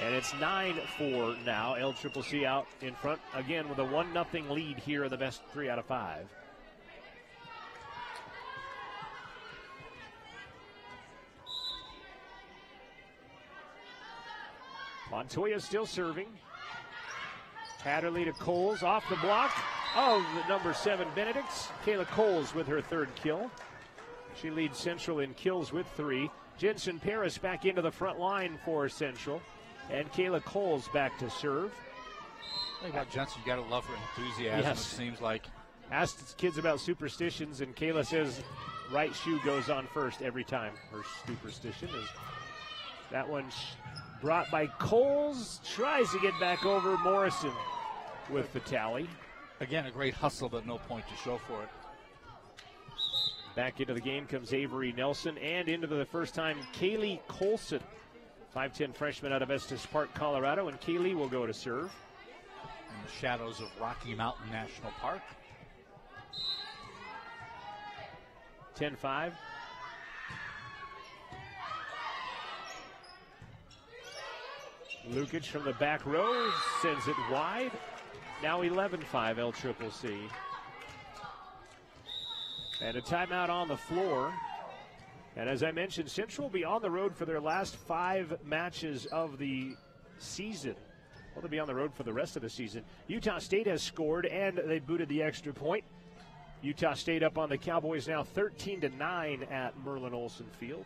And it's 9-4 now. LCCC out in front again with a 1-0 lead here in the best 3 out of 5. Montoya still serving. Hatterley to Coles off the block of the number 7 Benedicts. Kayla Coles with her 3rd kill. She leads Central in kills with 3. Jensen Paris back into the front line for Central. And Kayla Coles back to serve. Think about Jensen, you got to love her enthusiasm, yes. It seems like. Asked kids about superstitions, and Kayla says right shoe goes on first every time. Her superstition is that one brought by Coles. Tries to get back over Morrison with the tally. Again, a great hustle, but no point to show for it. Back into the game comes Avery Nelson, and into the first time, Kaylee Colson. 5'10 freshman out of Estes Park, Colorado, and Kaylee will go to serve. In the shadows of Rocky Mountain National Park. 10-5. Lukic from the back row sends it wide. Now 11-5 LCCC. And a timeout on the floor. And as I mentioned, Central will be on the road for their last 5 matches of the season. Well, they'll be on the road for the rest of the season. Utah State has scored, and they booted the extra point. Utah State up on the Cowboys now 13-9 at Merlin Olsen Field.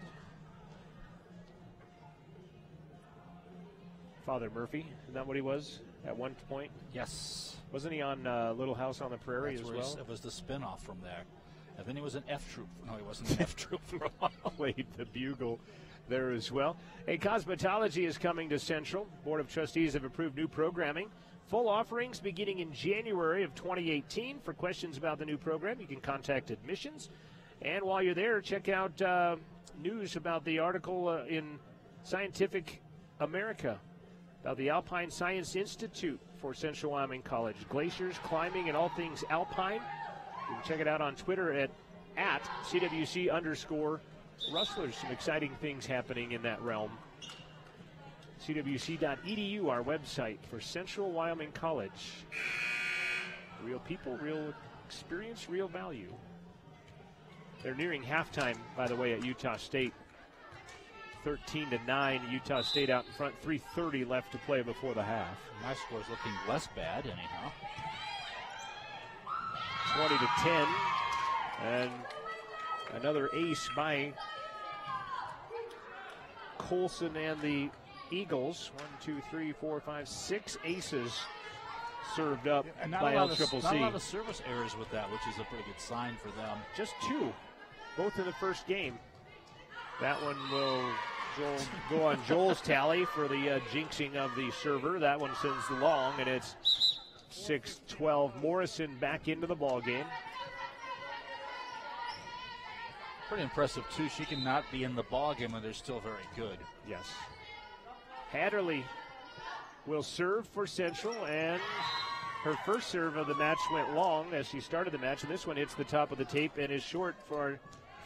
Father Murphy, isn't that what he was at one point? Yes. Wasn't he on Little House on the Prairie as well? It was the spinoff from there. And then he was an F Troop. No, he wasn't an F Troop for a while. Played the bugle there as well. Hey, cosmetology is coming to Central. Board of Trustees have approved new programming. Full offerings beginning in January of 2018. For questions about the new program, you can contact admissions. And while you're there, check out news about the article in Scientific America about the Alpine Science Institute for Central Wyoming College. Glaciers, climbing, and all things alpine. You can check it out on Twitter at CWC_Rustlers. Some exciting things happening in that realm. CWC.edu, our website for Central Wyoming College. Real people, real experience, real value. They're nearing halftime, by the way, at Utah State. 13-9, Utah State out in front. 3:30 left to play before the half. My score's looking less bad, anyhow. 20-10, and another ace by Colson and the Eagles. 6 aces served up by LCCC. Not a lot of service errors with that, which is a pretty good sign for them. Just 2, both in the first game. That one will go on Joel's tally for the jinxing of the server. That one sends long, and it's 6-12. Morrison back into the ball game. Pretty impressive, too. She cannot be in the ball game, and they're still very good. Yes. Hatterley will serve for Central, and her first serve of the match went long as she started the match, and this one hits the top of the tape and is short for our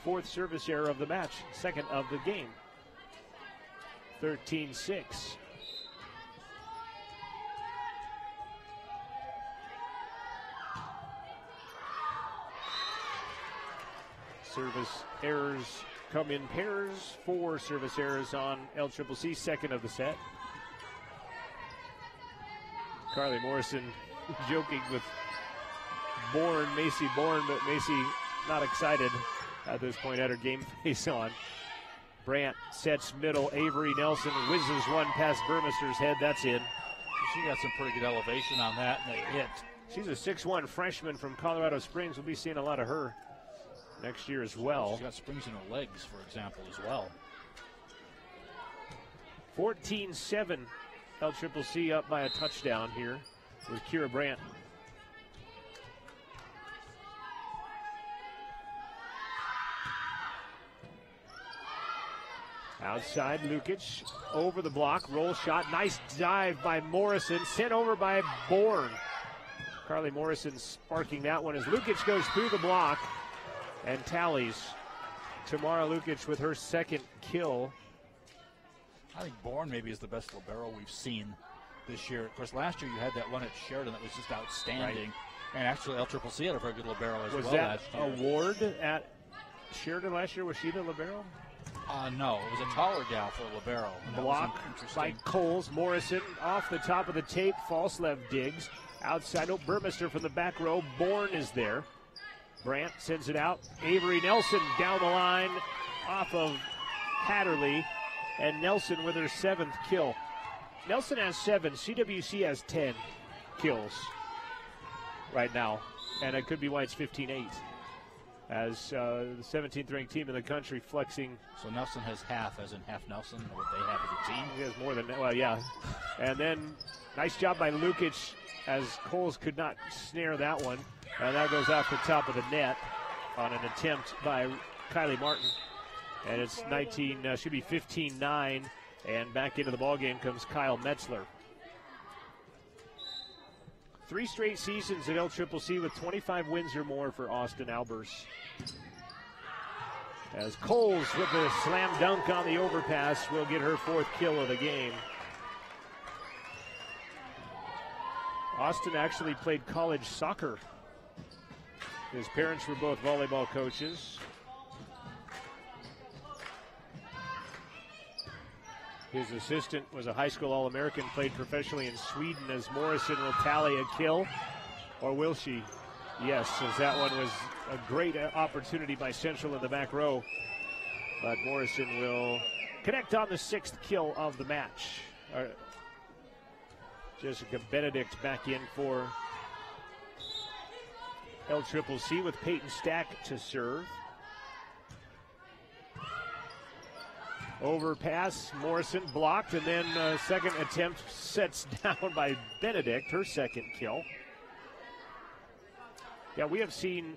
4th service error of the match, 2nd of the game. 13-6. Service errors come in pairs. 4 service errors on LCCC, 2nd of the set. Carly Morrison joking with Macy Bourne, but Macy not excited at this point, had her game face on. Brandt sets middle. Avery Nelson whizzes one past Burmister's head. That's in. She got some pretty good elevation on that, and they hit. She's a 6'1 freshman from Colorado Springs. We'll be seeing a lot of her next year as well. She's got springs in her legs, for example, as well. 14-7. LCCC up by a touchdown here with Kira Brandt. Outside, Lukic over the block, roll shot, nice dive by Morrison, sent over by Bourne. Carly Morrison sparking that one as Lukic goes through the block and tallies. Tamara Lukic with her second kill. I think Bourne maybe is the best libero we've seen this year. Of course, last year you had that one at Sheridan that was just outstanding. Right. And actually, LCCC had a very good libero as well last year. Was that Award at Sheridan last year? Was she the libero? No, it was a taller gal for a libero. Block by Coles. Morrison off the top of the tape. False left digs. Outside, Burmister from the back row. Bourne is there. Brandt sends it out. Avery Nelson down the line off of Hatterley. And Nelson with her 7th kill. Nelson has 7. CWC has 10 kills right now. And it could be why it's 15-8. As the 17th ranked team in the country flexing. So Nelson has half, as in half Nelson, what they have as a team. He has more than that. Well, yeah. And then nice job by Lukic as Coles could not snare that one. And that goes off the top of the net on an attempt by Kylie Martin. And it's should be 15-9. And back into the ballgame comes Kyle Metzler. 3 straight seasons at LCCC with 25 wins or more for Austin Albers. As Coles with the slam dunk on the overpass will get her 4th kill of the game. Austin actually played college soccer. His parents were both volleyball coaches. His assistant was a high school All-American, played professionally in Sweden, as Morrison will tally a kill. Or will she? Yes, as that one was a great opportunity by Central in the back row. But Morrison will connect on the 6th kill of the match. Jessica Benedict back in for LCCC with Peyton Stack to serve. Overpass, Morrison blocked, and then second attempt sets down by Benedict, her 2nd kill. Yeah, we have seen,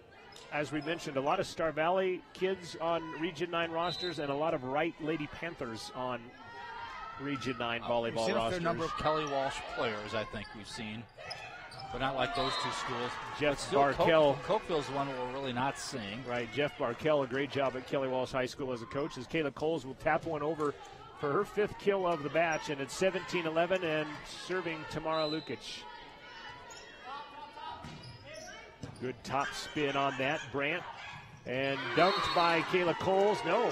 as we mentioned, a lot of Star Valley kids on Region 9 rosters and a lot of Wright Lady Panthers on Region 9 volleyball we've seen rosters. A fair number of Kelly Walsh players, I think we've seen, but not like those two schools. Jeff Barkell. Cokeville's one we're really not seeing. Right, Jeff Barkell, a great job at Kelly Walsh High School as a coach, as Kayla Coles will tap one over for her 5th kill of the batch, and it's 17-11 and serving Tamara Lukic. Good top spin on that, Brandt, and dunked by Kayla Coles. No,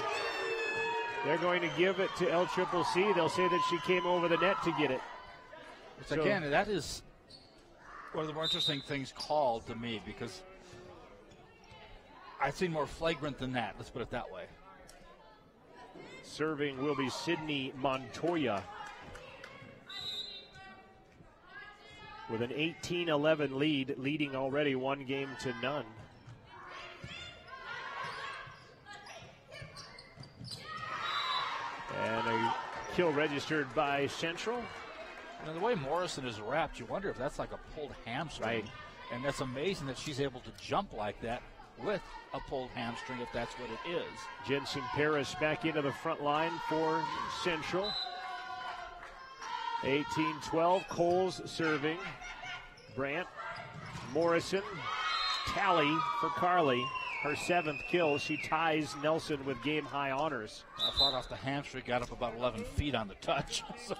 they're going to give it to LCCC. They'll say that she came over the net to get it. So, again, that is one of the more interesting things called to me, because I've seen more flagrant than that. Let's put it that way. Serving will be Sydney Montoya with an 18-11 lead, leading already 1-0. And a kill registered by Central. You know, the way Morrison is wrapped, you wonder if that's like a pulled hamstring. Right. And that's amazing that she's able to jump like that with a pulled hamstring, if that's what it is. Jensen Paris back into the front line for Central. 18-12, Coles serving. Brandt, Morrison, tally for Carly. Her 7th kill. She ties Nelson with game-high honors. Fought off the hamstring, got up about 11 feet on the touch. So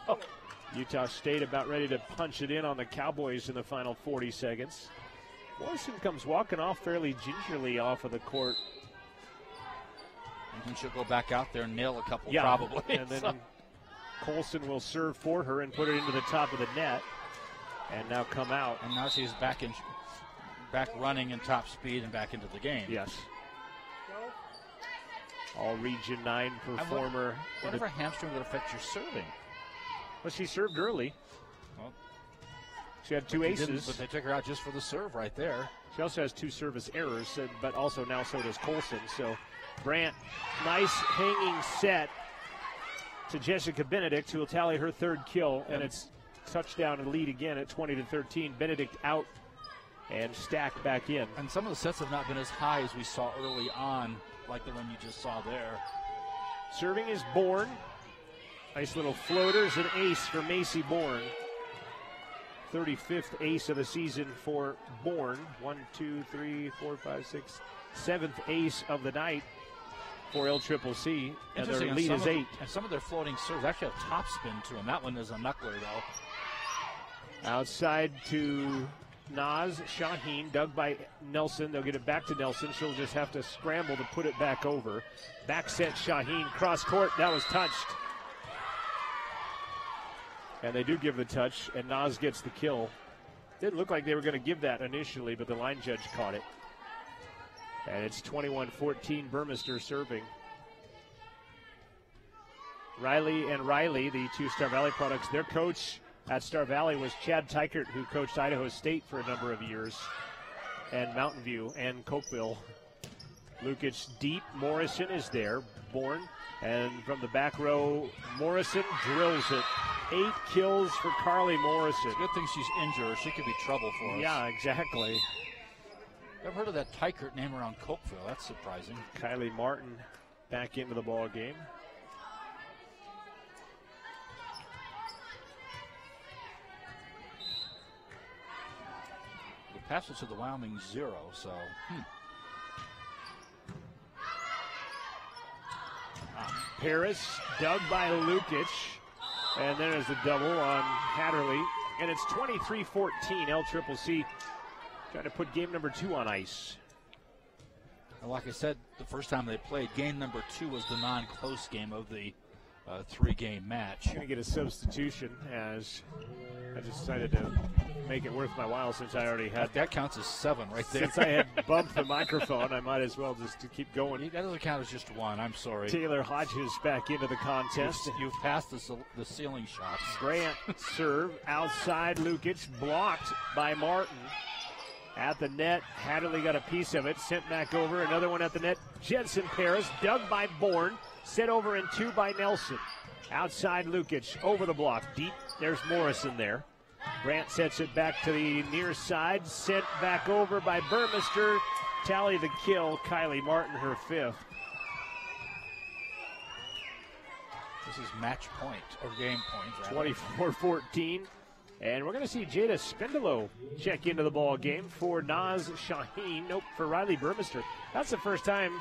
Utah State about ready to punch it in on the Cowboys in the final 40 seconds. Morrison comes walking off fairly gingerly off of the court. And she'll go back out there and nail a couple, yeah, probably. And then Colson will serve for her and put it into the top of the net. And now come out. And now she's back back running and top speed and back into the game. Yes. All Region 9 performer. What if her hamstring would affect your serving? Well, she served early. Well, she had 2 aces. But they took her out just for the serve right there. She also has 2 service errors, but also now so does Colson. So Brandt, nice hanging set to Jessica Benedict, who will tally her 3rd kill, and it's touchdown and lead again at 20-13. Benedict out and Stack back in. And some of the sets have not been as high as we saw early on, like the one you just saw there. Serving is Bourne. Nice little floaters, an ace for Macy Bourne. 35th ace of the season for Bourne. 1, 2, 3, 4, 5, 6, 7th ace of the night for LCCC, and their lead is 8. And some of their floating serves actually have top spin to them. That one is a knuckler, though. Outside to Naz Shaheen, dug by Nelson. They'll get it back to Nelson. She'll just have to scramble to put it back over. Back set Shaheen, cross court. That was touched. And they do give the touch, and Naz gets the kill. Didn't look like they were going to give that initially, but the line judge caught it. And it's 21-14, Burmester serving. Riley and Riley, the 2 Star Valley products, their coach at Star Valley was Chad Tykert, who coached Idaho State for a number of years, and Mountain View and Cokeville. Lukic deep, Morrison is there, Bourne, and from the back row, Morrison drills it. 8 kills for Carly Morrison. It's a good thing she's injured, or she could be trouble for us. Yeah, exactly. I've heard of that Tykert name around Cokeville. That's surprising. Kylie Martin back into the ball game. The pass was to the Wyoming 0, so. Paris dug by Lukic. And there's a double on Hatterley. And it's 23-14, LCCC trying to put game number 2 on ice. And like I said, the first time they played, game number 2 was the non-close game of the 3-game match. Going to get a substitution as I just decided to make it worth my while since I already had. That counts as 7 right there. Since I had bumped the microphone, I might as well just to keep going. That doesn't count as just 1. I'm sorry. Taylor Hodges back into the contest. You've passed the ceiling shots. Grant serve outside. Lukic blocked by Martin. At the net, Hatterley got a piece of it, sent back over. Another one at the net. Jensen Paris, dug by Bourne, sent over in 2 by Nelson. Outside Lukic, over the block, deep. There's Morrison there. Grant sets it back to the near side, sent back over by Burmester. Tally the kill, Kylie Martin, her 5th. This is match point, or game point. 24-14. And we're going to see Jada Spindalo check into the ball game for Naz Shaheen. Nope, for Riley Burmester. That's the first time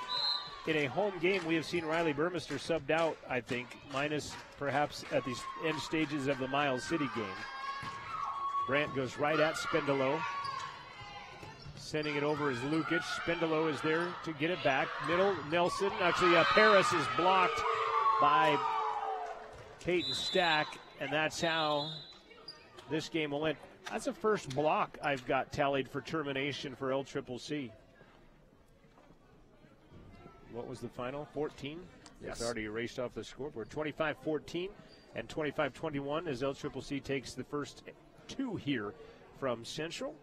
in a home game we have seen Riley Burmester subbed out, I think, minus perhaps at the end stages of the Miles City game. Brandt goes right at Spindalo. Sending it over is Lukic. Spindalo is there to get it back. Middle, Nelson. Actually, Paris is blocked by Peyton Stack, and that's how this game will end. That's the first block I've got tallied for termination for LCCC. What was the final? 14? Yes. It's already erased off the scoreboard. 25-14 and 25-21 as LCCC takes the first 2 here from Central.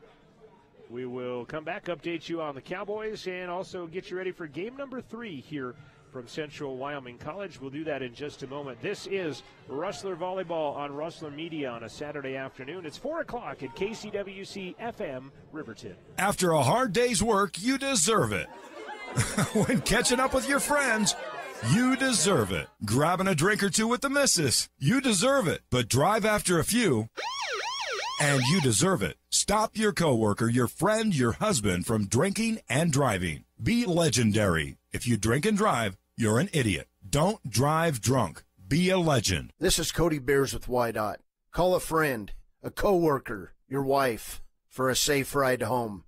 We will come back, update you on the Cowboys, and also get you ready for game number 3 here from Central Wyoming College. We'll do that in just a moment. This is Rustler Volleyball on Rustler Media on a Saturday afternoon. It's 4 o'clock at KCWC FM Riverton. After a hard day's work, you deserve it. When catching up with your friends, you deserve it. Grabbing a drink or 2 with the missus, you deserve it. But drive after a few, and you deserve it. Stop your coworker, your friend, your husband from drinking and driving. Be legendary. If you drink and drive, you're an idiot. Don't drive drunk. Be a legend. This is Cody Bears with YDOT. Call a friend, a coworker, your wife for a safe ride home.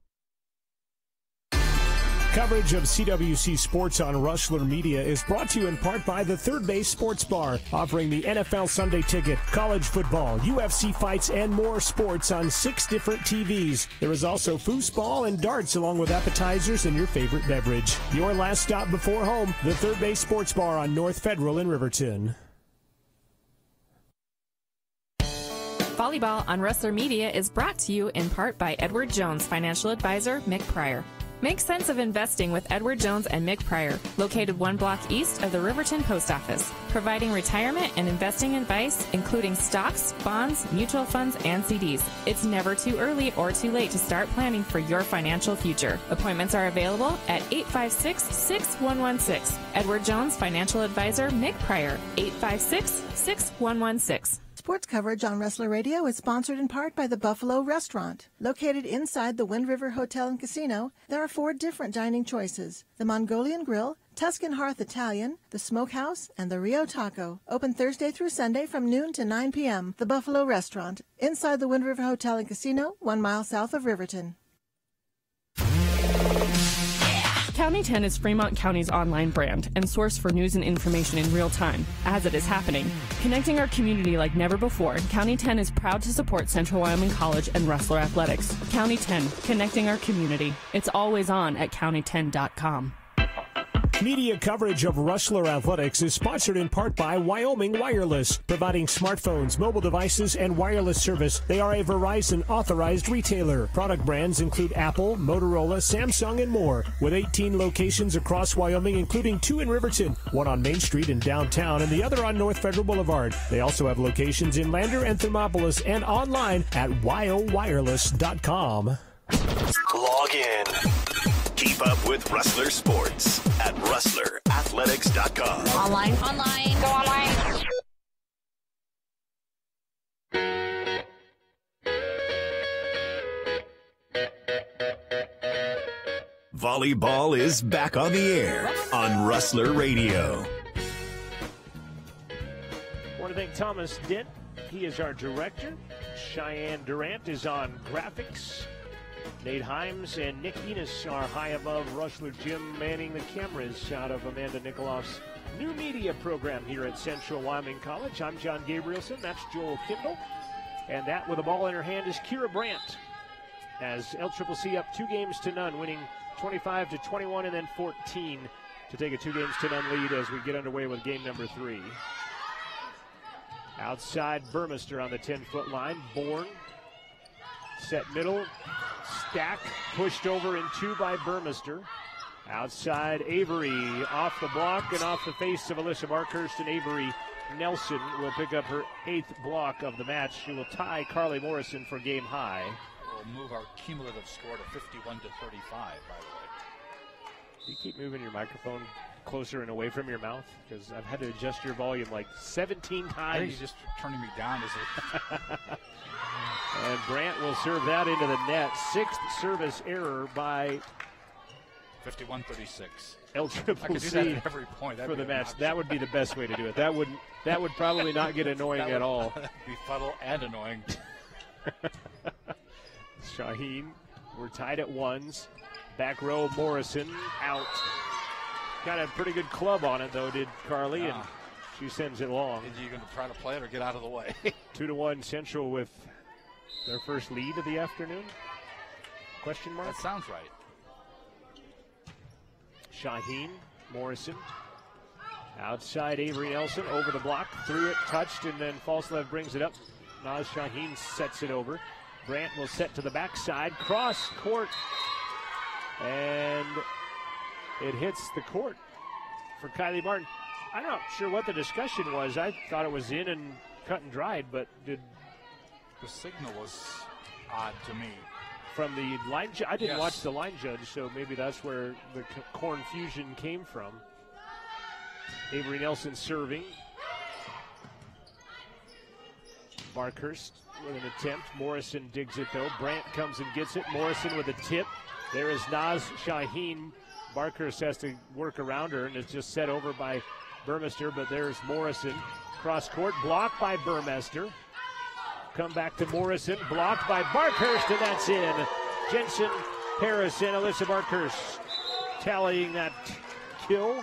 Coverage of CWC Sports on Rustler Media is brought to you in part by the Third Base Sports Bar, offering the NFL Sunday Ticket, college football, UFC fights, and more sports on 6 different TVs. There is also foosball and darts, along with appetizers and your favorite beverage. Your last stop before home, the Third Base Sports Bar on North Federal in Riverton. Volleyball on Rustler Media is brought to you in part by Edward Jones, financial advisor, Mick Pryor. Make sense of investing with Edward Jones and Mick Pryor, located 1 block east of the Riverton Post Office, providing retirement and investing advice, including stocks, bonds, mutual funds, and CDs. It's never too early or too late to start planning for your financial future. Appointments are available at 856-6116. Edward Jones, financial advisor, Mick Pryor, 856-6116. Sports coverage on Rustler Radio is sponsored in part by the Buffalo Restaurant. Located inside the Wind River Hotel and Casino, there are 4 different dining choices: the Mongolian Grill, Tuscan Hearth Italian, the Smokehouse, and the Rio Taco. Open Thursday through Sunday from noon to 9 p.m. The Buffalo Restaurant, inside the Wind River Hotel and Casino, 1 mile south of Riverton. County 10 is Fremont County's online brand and source for news and information in real time, as it is happening. Connecting our community like never before, County 10 is proud to support Central Wyoming College and Rustler Athletics. County 10, connecting our community. It's always on at county10.com. Media coverage of Rustler Athletics is sponsored in part by Wyoming Wireless, providing smartphones, mobile devices, and wireless service. They are a Verizon authorized retailer. Product brands include Apple, Motorola, Samsung, and more. With 18 locations across Wyoming, including 2 in Riverton, 1 on Main Street in downtown, and the other on North Federal Boulevard. They also have locations in Lander and Thermopolis and online at wyowireless.com. Log in. Keep up with Rustler Sports at rustlerathletics.com. Online. Go online. Volleyball is back on the air on Rustler Radio. I want to thank Thomas Dent. He is our director. Cheyenne Durant is on graphics. Nate Himes and Nick Enos are high above. Rustler Jim manning the cameras out of Amanda Nikoloff's new media program here at Central Wyoming College. I'm John Gabrielson. That's Joel Kindle. And that with the ball in her hand is Kira Brandt. As LCCC up 2-0, winning 25-21 and then 14 to take a 2-0 lead as we get underway with game number 3. Outside Burmester on the 10-foot line. Bourne. Set middle. Stack pushed over in 2 by Burmester. Outside Avery off the block and off the face of Alyssa Markhurst, and Avery Nelson will pick up her 8th block of the match. She will tie Carly Morrison for game high. We'll move our cumulative score to 51-35, by the way. You keep moving your microphone closer and away from your mouth, because I've had to adjust your volume like 17 times. I think you're just turning me down. And Brandt will serve that into the net. 6th service error by 51-36. LCCC at every point. For the match. That would be the best way to do it. That would probably not get annoying at all. That would be fuddle and annoying. Shaheen, we're tied at 1s. Back row, Morrison out. Got a pretty good club on it, though, did Carly, and she sends it long. Is you going to try to play it or get out of the way? 2-1 Central with their first lead of the afternoon? Question mark? That sounds right. Shaheen, Morrison. Outside Avery Nelson, over the block. Threw it, touched, and then Falslev brings it up. Naz Shaheen sets it over. Brandt will set to the backside. Cross court. And it hits the court for Kylie Martin. I'm not sure what the discussion was. I thought it was in and cut and dried, but the signal was odd to me. From the line judge, I didn't watch the line judge, so maybe that's where the confusion came from. Avery Nelson serving. Markhurst with an attempt. Morrison digs it, though. Brandt comes and gets it. Morrison with a tip. There is Naz Shaheen. Markhurst has to work around her, and it's just set over by Burmester, but there's Morrison. Cross court, blocked by Burmester. Come back to Morrison, blocked by Markhurst, and that's in. Jensen, Harris, and Alyssa Markhurst tallying that kill.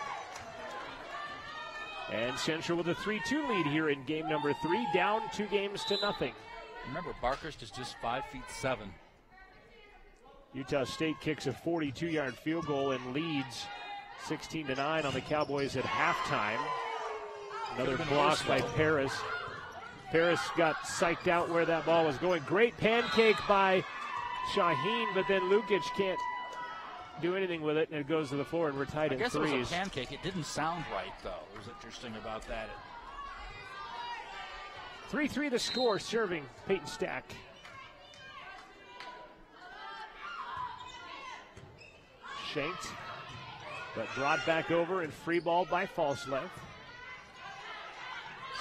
And Central with a 3-2 lead here in game number 3, down 2-0. Remember, Barkhurst is just 5'7". Utah State kicks a 42-yard field goal and leads 16-9 on the Cowboys at halftime. Another block by Paris. Paris got psyched out where that ball was going. Great pancake by Shaheen, but then Lukic can't do anything with it, and it goes to the floor, and we're tied at 3s. I guess it was a pancake. It didn't sound right, though. It was interesting about that. 3-3 the score, serving Peyton Stack. Shanked, but brought back over and free ball by Falslev.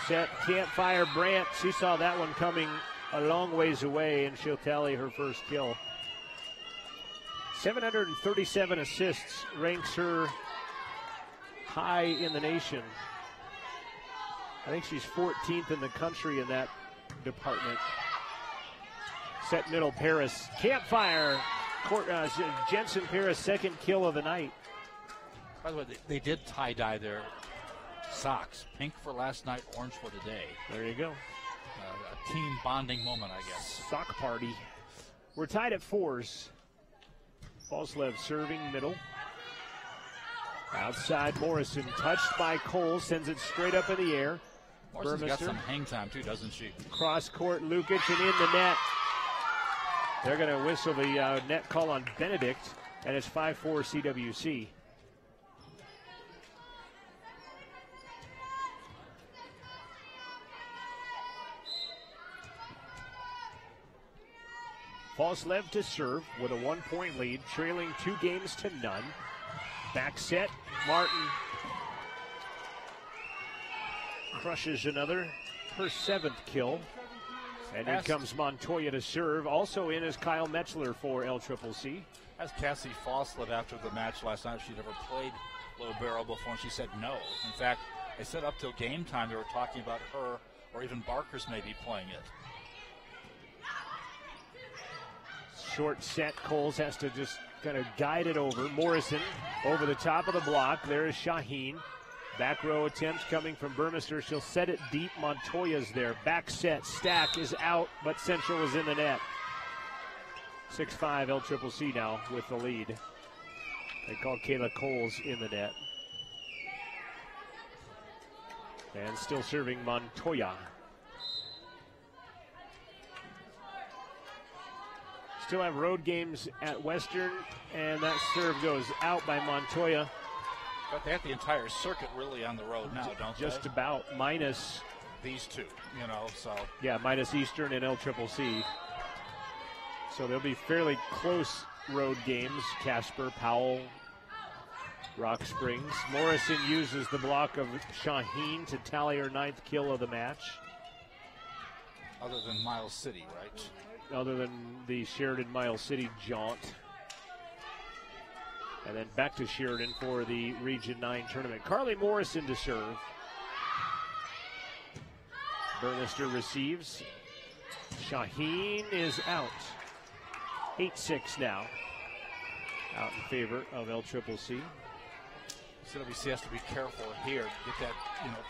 Set, can't fire Brandt. She saw that one coming a long ways away, and she'll tally her first kill. 737 assists ranks her high in the nation. I think she's 14th in the country in that department. Set middle, Paris. Can't fire. Jensen Paris, second kill of the night. By the way, they did tie-dye their socks. Pink for last night, orange for today. There you go. A team bonding moment, I guess. Sock party. We're tied at 4s. Falslev serving middle. Outside Morrison, touched by Cole, sends it straight up in the air. Morrison's got some hang time too, doesn't she? Cross court, Lukic, and in the net. They're going to whistle the net call on Benedict, and it's 5-4 CWC. Falslev to serve with a 1-point lead, trailing 2-0. Back set, Martin crushes another, her 7th kill. And in comes Montoya to serve. Also in is Kyle Metzler for LCCC. Asked Cassie Falslev after the match last night if she'd ever played low barrel before, and she said no. In fact, they said up till game time they were talking about her or even Barker's maybe playing it. Short set, Coles has to just kind of guide it over. Morrison over the top of the block. There is Shaheen. Back row attempt coming from Burmester. She'll set it deep. Montoya's there. Back set. Stack is out, but Central is in the net. 6-5 LCCC now with the lead. They call Kayla Coles in the net. And still serving Montoya. Still have road games at Western, and that serve goes out by Montoya. But they have the entire circuit really on the road now, don't they? Just about, minus these two, so. Yeah, minus Eastern and LCCC. So they'll be fairly close road games. Casper, Powell, Rock Springs. Morrison uses the block of Shaheen to tally her 9th kill of the match. Other than Miles City, right? Other than the Sheridan Miles City jaunt. And then back to Sheridan for the Region 9 tournament. Carly Morrison to serve. Burmester receives. Shaheen is out. 8-6 now. Out in favor of LCCC. CWC has to be careful here. Get that,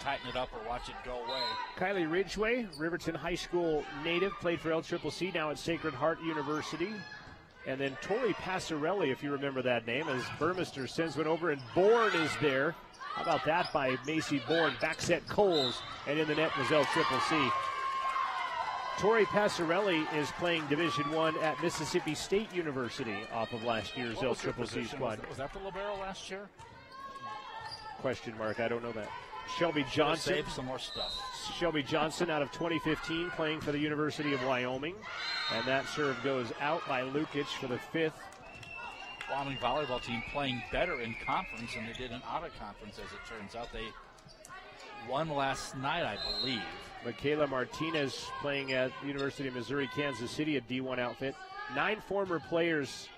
tighten it up or watch it go away. Kylie Ridgway, Riverton High School native, played for LCCC, now at Sacred Heart University. And then Tori Passarelli, if you remember that name, as Burmester sends one over, and Bourne is there. How about that by Macy Bourne? Back set Coles, and in the net was LCCC. Tori Passarelli is playing Division I at Mississippi State University off of last year's LCCC squad. Was that the libero last year? Question mark, I don't know that. Shelby Johnson. Save some more stuff. Shelby Johnson out of 2015 playing for the University of Wyoming. And that serve goes out by Lukic for the 5th. Wyoming volleyball team playing better in conference than they did in out of conference, as it turns out. They won last night, I believe. Michaela Martinez playing at the University of Missouri, Kansas City, a D1 outfit. 9 former players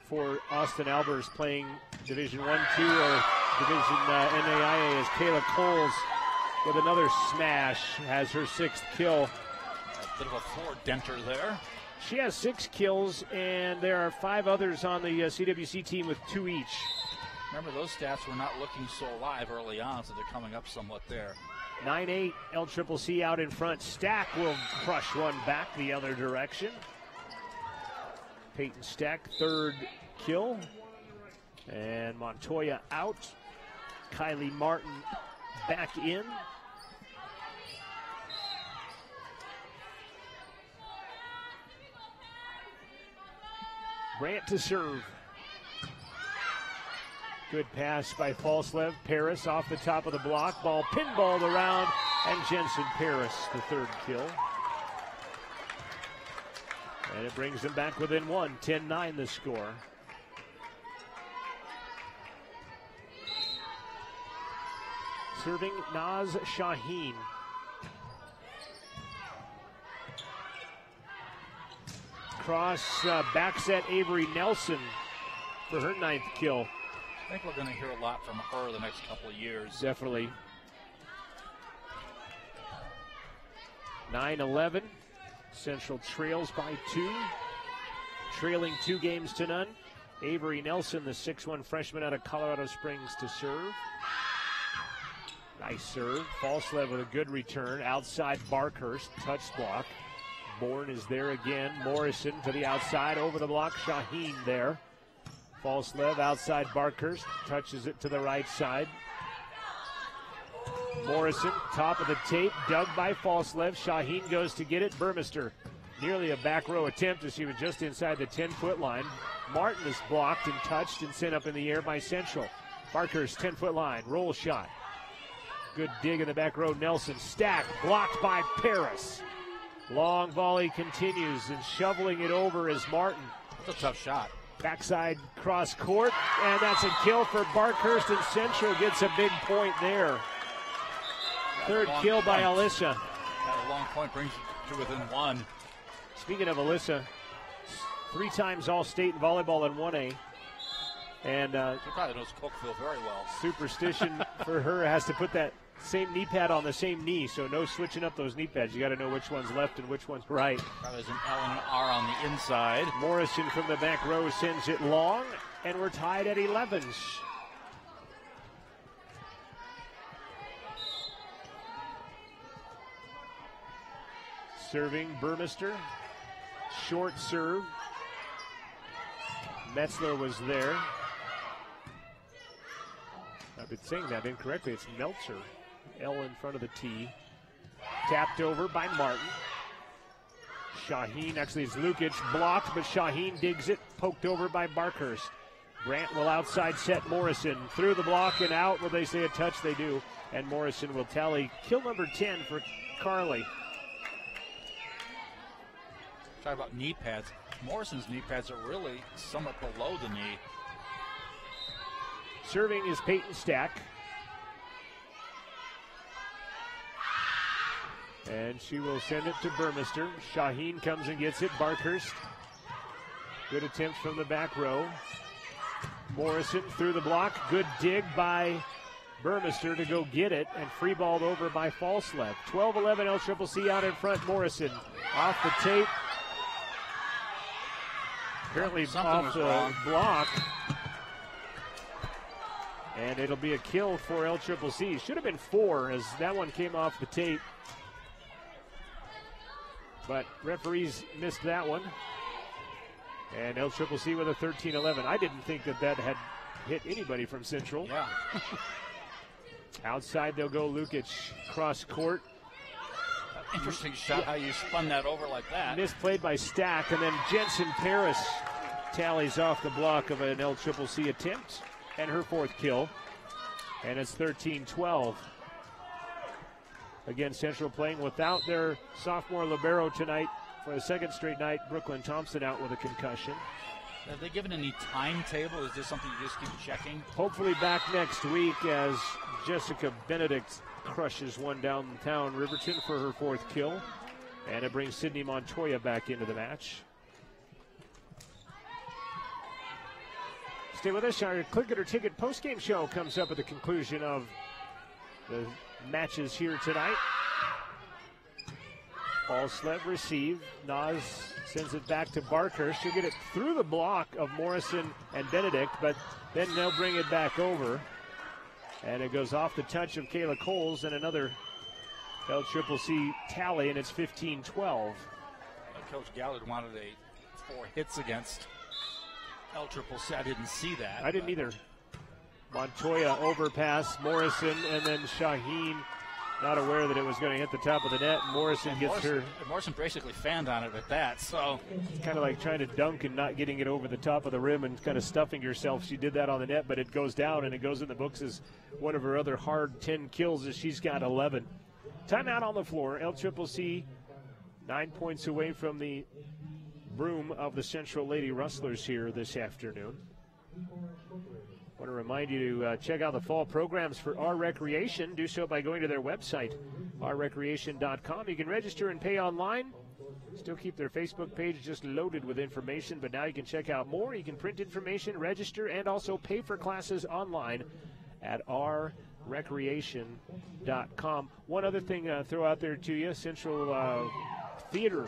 for Austin Albers playing Division I, II, or Division NAIA, as Kayla Coles with another smash has her 6th kill. A bit of a floor denter there. She has 6 kills, and there are 5 others on the CWC team with 2 each. Remember, those stats were not looking so live early on, so they're coming up somewhat there. 9-8, LCCC out in front. Stack will crush one back the other direction. Peyton Stack, third kill. And Montoya out. Kylie Martin back in. Brandt to serve. Good pass by Falslev. Paris off the top of the block. Ball pinballed around, and Jensen Paris, the third kill. And it brings them back within one. 10-9 the score. Serving Naz Shaheen. Cross backs at Avery Nelson for her 9th kill. I think we're going to hear a lot from her the next couple of years. Definitely. 9-11. Central trails by 2. Trailing 2 games to none. Avery Nelson, the 6'1 freshman out of Colorado Springs, to serve. Nice serve. Falslev with a good return. Outside Barkhurst. Touch block. Bourne is there again. Morrison to the outside. Over the block. Shaheen there. Falslev outside Barkhurst. Touches it to the right side. Morrison, top of the tape. Dug by Falslev. Shaheen goes to get it. Burmester. Nearly a back row attempt as he was just inside the 10-foot line. Martin is blocked and touched and sent up in the air by Central. Barkhurst, 10-foot line. Roll shot. Good dig in the back row. Nelson. Stack. Blocked by Paris. Long volley continues, and shoveling it over is Martin. That's a tough shot. Backside cross court, and that's a kill for Barkhurst, and Central gets a big point there. Third kill by Alyssa. That long point brings it to within 1. Speaking of Alyssa, 3 times All-State in volleyball in 1A. And she probably knows Cookville very well. Superstition for her has to put that same knee pad on the same knee, so no switching up those knee pads. You got to know which one's left and which one's right. Probably there's an L and an R on the inside. Morrison from the back row sends it long, and we're tied at 11. Serving Burmester. Short serve. Metzler was there. I've been saying that incorrectly. It's Meltzer. L in front of the T. Tapped over by Martin. Shaheen, actually it's Lukic, blocked, but Shaheen digs it, poked over by Barkhurst. Brandt will outside set Morrison. Through the block and out. Will they say a touch? They do. And Morrison will tally kill number 10 for Carly. Talk about knee pads. Morrison's knee pads are really somewhat below the knee. Serving is Peyton Stack. And she will send it to Burmester. Shaheen comes and gets it. Barkhurst. Good attempt from the back row. Morrison through the block. Good dig by Burmester to go get it. And free balled over by Falslev. 12-11 LCCC out in front. Morrison off the tape. Apparently off the block. And it'll be a kill for LCCC. Should have been 4 as that one came off the tape. But referees missed that one. And LCCC with a 13-11. I didn't think that had hit anybody from Central. Yeah. Outside they'll go Lukic cross court. Interesting shot how you spun that over like that. Misplayed by Stack, and then Jensen Paris tallies off the block of an LCCC attempt and her 4th kill. And it's 13-12. Again, Central playing without their sophomore libero tonight for the 2nd straight night. Brooklyn Thompson out with a concussion. Have they given any timetable? Is this something you just keep checking? Hopefully back next week as Jessica Benedict crushes one downtown Riverton for her 4th kill. And it brings Sydney Montoya back into the match. Stay with us. Our Click It or Ticket postgame show comes up at the conclusion of the matches here tonight. Falslev receive. Nas sends it back to Barker. She'll get it through the block of Morrison and Benedict, but then they'll bring it back over. And it goes off the touch of Kayla Coles and another LCCC tally, and it's 15-12. Coach Gallard wanted 4 hits against LCCC. I didn't see that. I didn't either. Montoya overpass Morrison, and then Shaheen not aware that it was going to hit the top of the net. Morrison gets her. Morrison basically fanned on it at that, so. It's kind of like trying to dunk and not getting it over the top of the rim and kind of stuffing yourself. She did that on the net, but it goes down, and it goes in the books as one of her other hard 10 kills as she's got 11. Timeout on the floor. LCCC 9 points away from the broom of the Central Lady Rustlers here this afternoon. I want to remind you to check out the fall programs for Our Recreation. Do so by going to their website, ourrecreation.com. You can register and pay online. Still keep their Facebook page just loaded with information, but now you can check out more. You can print information, register, and also pay for classes online at ourrecreation.com. One other thing throw out there to you, Central Theater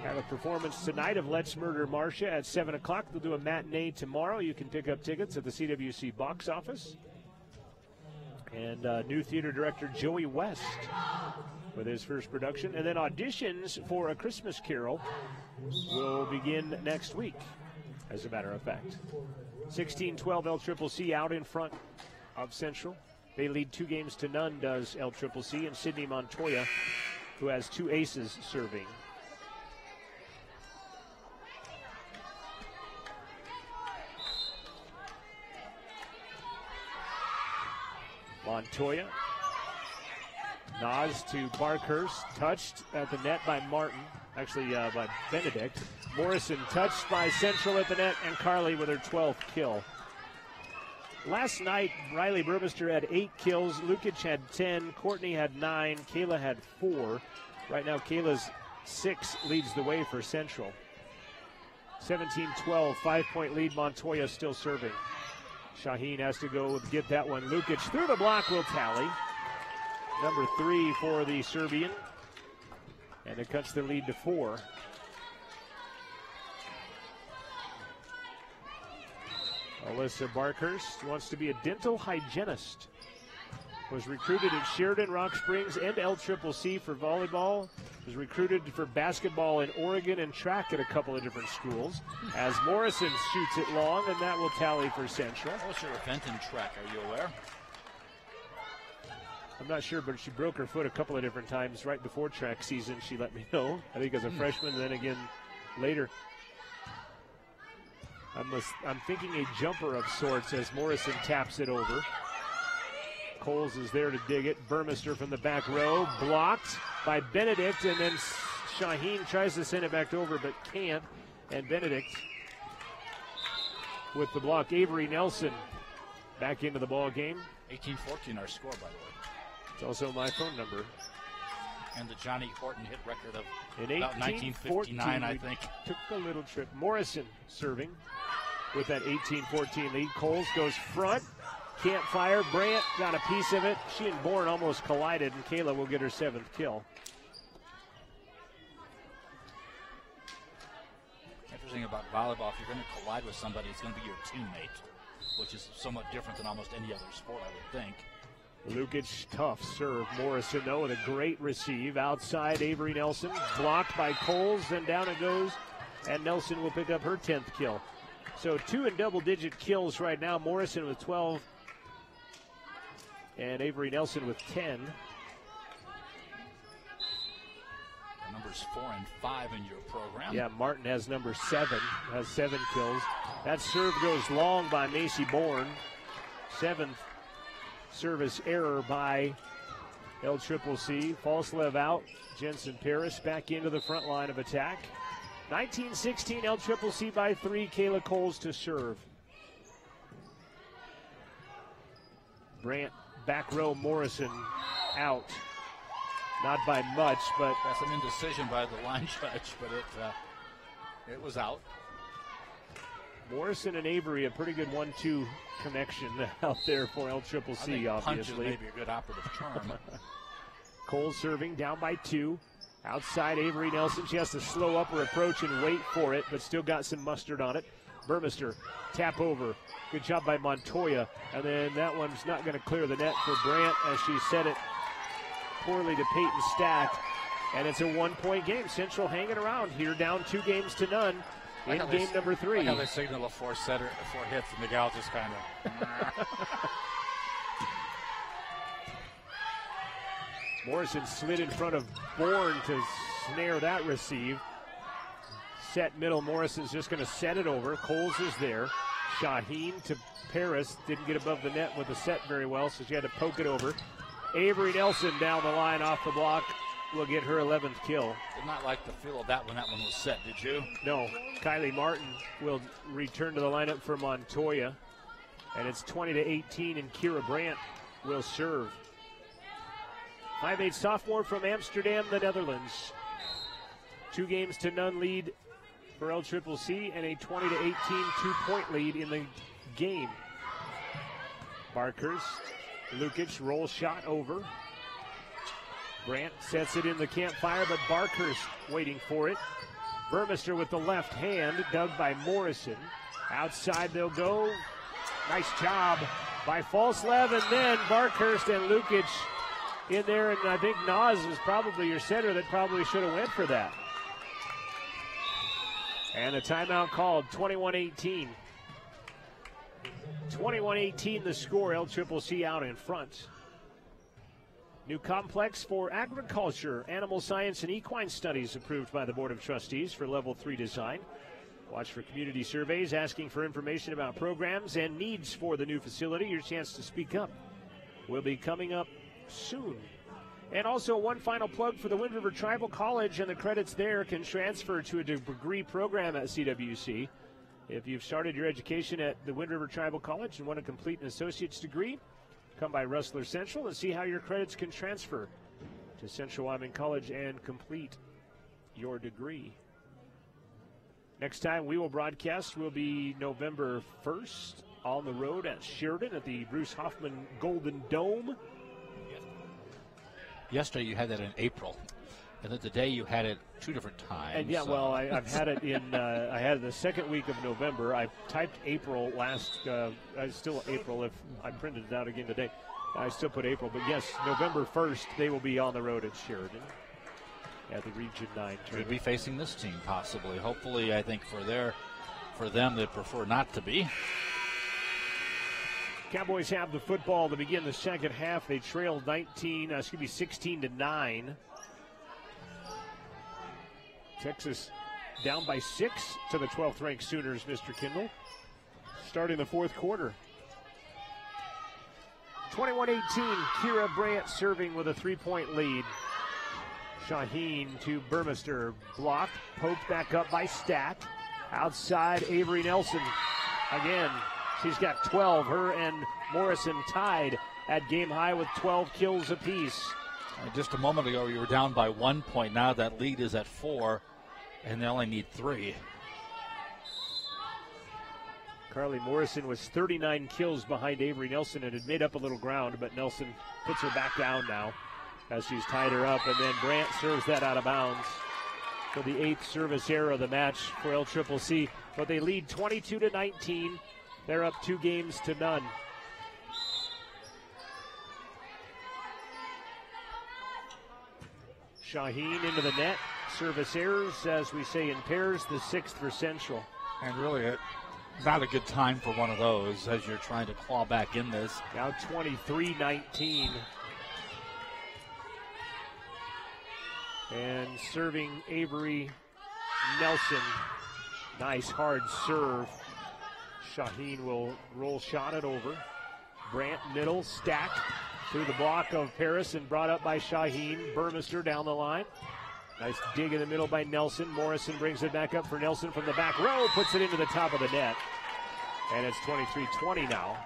have a performance tonight of Let's Murder Marcia at 7 o'clock. They'll do a matinee tomorrow. You can pick up tickets at the CWC box office. And new theater director Joey West with his first production. And then auditions for A Christmas Carol will begin next week, as a matter of fact. 16-12 LCCC out in front of Central. They lead 2-0, does LCCC, and Sydney Montoya, who has 2 aces serving. Montoya. Nas to Barkhurst. Touched at the net by Martin. Actually, by Benedict. Morrison touched by Central at the net, and Carly with her 12th kill. Last night, Riley Burmester had 8 kills. Lukic had 10. Courtney had 9. Kayla had 4. Right now, Kayla's 6 leads the way for Central. 17-12, 5-point lead. Montoya still serving. Shaheen has to go get that one. Lukic through the block will tally. Number 3 for the Serbian. And it cuts the lead to 4. Alyssa Barkhurst wants to be a dental hygienist. Was recruited at Sheridan, Rock Springs, and LCCC for volleyball. Was recruited for basketball in Oregon and track at a couple of different schools. As Morrison shoots it long, and that will tally for Central. What's her event in track? Are you aware? I'm not sure, but she broke her foot a couple of different times right before track season. She let me know. I think as a freshman, and then again later. I'm thinking a jumper of sorts as Morrison taps it over. Coles is there to dig it. Burmester from the back row, blocked by Benedict, and then Shaheen tries to send it back over but can't. And Benedict with the block. Avery Nelson back into the ball game. 18-14 our score, by the way. It's also my phone number. And the Johnny Horton hit record of in about 1959, I think. Took a little trip. Morrison serving with that 18-14 lead. Coles goes front. Can't fire. Brandt got a piece of it. She and Bourne almost collided, and Kayla will get her 7th kill. Interesting about volleyball, if you're going to collide with somebody, it's going to be your teammate, which is somewhat different than almost any other sport, I would think. Lukic, tough serve. Morrison, though, with a great receive. Outside, Avery Nelson. Blocked by Coles, then down it goes. And Nelson will pick up her 10th kill. So 2 in double-digit kills right now. Morrison with 12. And Avery Nelson with 10. Numbers 4 and 5 in your program. Yeah, Martin has number 7. Has 7 kills. That serve goes long by Macy Bourne. 7th service error by LCCC. Falslev out. Jensen Paris back into the front line of attack. 19-16 LCCC by 3. Kayla Coles to serve. Brandt back row. Morrison out. Not by much, but that's an indecision by the line judge, but it was out. Morrison and Avery, a pretty good 1-2 connection out there for LCCC, obviously. Punch is maybe a good operative term. Cole serving down by 2. Outside, Avery Nelson. She has to slow up her approach and wait for it, but still got some mustard on it. Burmester, tap over. Good job by Montoya. And then that one's not going to clear the net for Brandt as she set it poorly to Peyton Stack. And it's a 1-point game. Central hanging around here, down 2-0 in game number 3. I how they signal a 4 hits, and the gal just kind of. Morrison slid in front of Bourne to snare that receive. Set middle, Morrison's just going to set it over. Coles is there. Shaheen to Paris, didn't get above the net with the set very well, so she had to poke it over. Avery Nelson down the line off the block will get her 11th kill. Did not like the feel of that when that one was set, did you? No. Kylie Martin will return to the lineup for Montoya, and it's 20-18, and Kira Brandt will serve. 5'8" sophomore from Amsterdam, the Netherlands. 2-0 lead for LCCC and a 20-18 2-point lead in the game. Barkers, Lukic, roll shot over. Brandt sets it in the campfire, but Barkers waiting for it. Burmester with the left hand, dug by Morrison. Outside they'll go. Nice job by Falslev, and then Barkhurst and Lukic in there, and I think Nas was probably your center that probably should have went for that. And a timeout called, 21-18. 21-18 the score, LCCC out in front. New complex for agriculture, animal science, and equine studies approved by the Board of Trustees for Level 3 design. Watch for community surveys asking for information about programs and needs for the new facility. Your chance to speak up will be coming up soon. And also one final plug for the Wind River Tribal College, and the credits there can transfer to a degree program at CWC. If you've started your education at the Wind River Tribal College and want to complete an associate's degree, come by Rustlers Central and see how your credits can transfer to Central Wyoming College and complete your degree. Next time we will broadcast will be November 1st on the road at Sheridan at the Bruce Hoffman Golden Dome. Yesterday you had that in April, and then today you had it 2 different times. And yeah, well, I've had it in. I had it the second week of November. I typed April last. Still April. If I printed it out again today, I still put April. But yes, November 1st they will be on the road at Sheridan at the Region 9 tournament. Could be facing this team possibly. Hopefully, I think for them they prefer not to be. Cowboys have the football to begin the second half. They trailed 16-9. Texas down by 6 to the 12th ranked Sooners, Mr. Kindle. Starting the fourth quarter. 21-18, Kira Brandt serving with a 3-point lead. Shaheen to Burmester, blocked, poked back up by Stack. Outside, Avery Nelson again. She's got 12. Her and Morrison tied at game high with 12 kills apiece. Just a moment ago, you were down by 1 point. Now that lead is at 4, and they only need 3. Carly Morrison was 39 kills behind Avery Nelson and had made up a little ground, but Nelson puts her back down now as she's tied her up, and then Brandt serves that out of bounds for the 8th service error of the match for LCCC. But they lead 22-19. They're up 2-0. Shaheen into the net. Service errors, as we say in pairs, the 6th for Central. And really not a good time for one of those as you're trying to claw back in this. Now 23-19. And serving Avery Nelson. Nice hard serve. Shaheen will roll shot it over. Brandt middle, Stack through the block of Paris and brought up by Shaheen. Burmester down the line. Nice dig in the middle by Nelson. Morrison brings it back up for Nelson from the back row, puts it into the top of the net. And it's 23-20 now.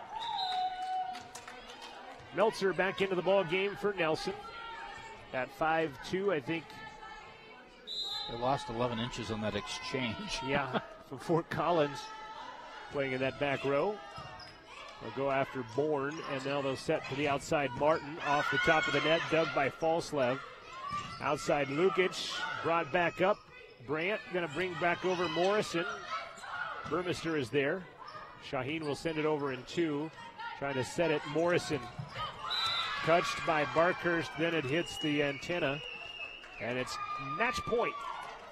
Meltzer back into the ball game for Nelson. At 5'2", I think. They lost 11 inches on that exchange. Yeah, from Fort Collins. Playing in that back row. They'll go after Bourne, and now they'll set to the outside. Martin off the top of the net, dug by Falslev. Outside Lukic, brought back up. Brandt going to bring back over Morrison. Burmester is there. Shaheen will send it over in 2. Trying to set it. Morrison touched by Barkhurst. Then it hits the antenna. And it's match point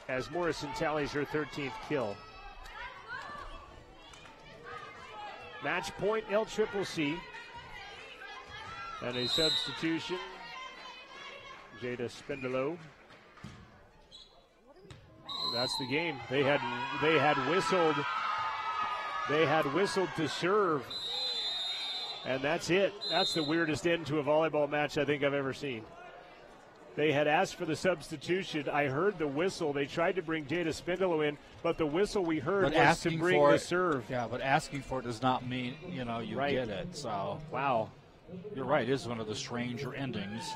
as Morrison tallies her 13th kill. Match point LCCC. And a substitution. Jada Spindalo. That's the game. They had whistled. They had whistled to serve. And that's it. That's the weirdest end to a volleyball match I think I've ever seen. They had asked for the substitution. I heard the whistle. They tried to bring Jada Spindalo in, but the whistle we heard was to bring the serve. Yeah, but asking for it does not mean, you get it. So wow. You're right. It is one of the stranger endings.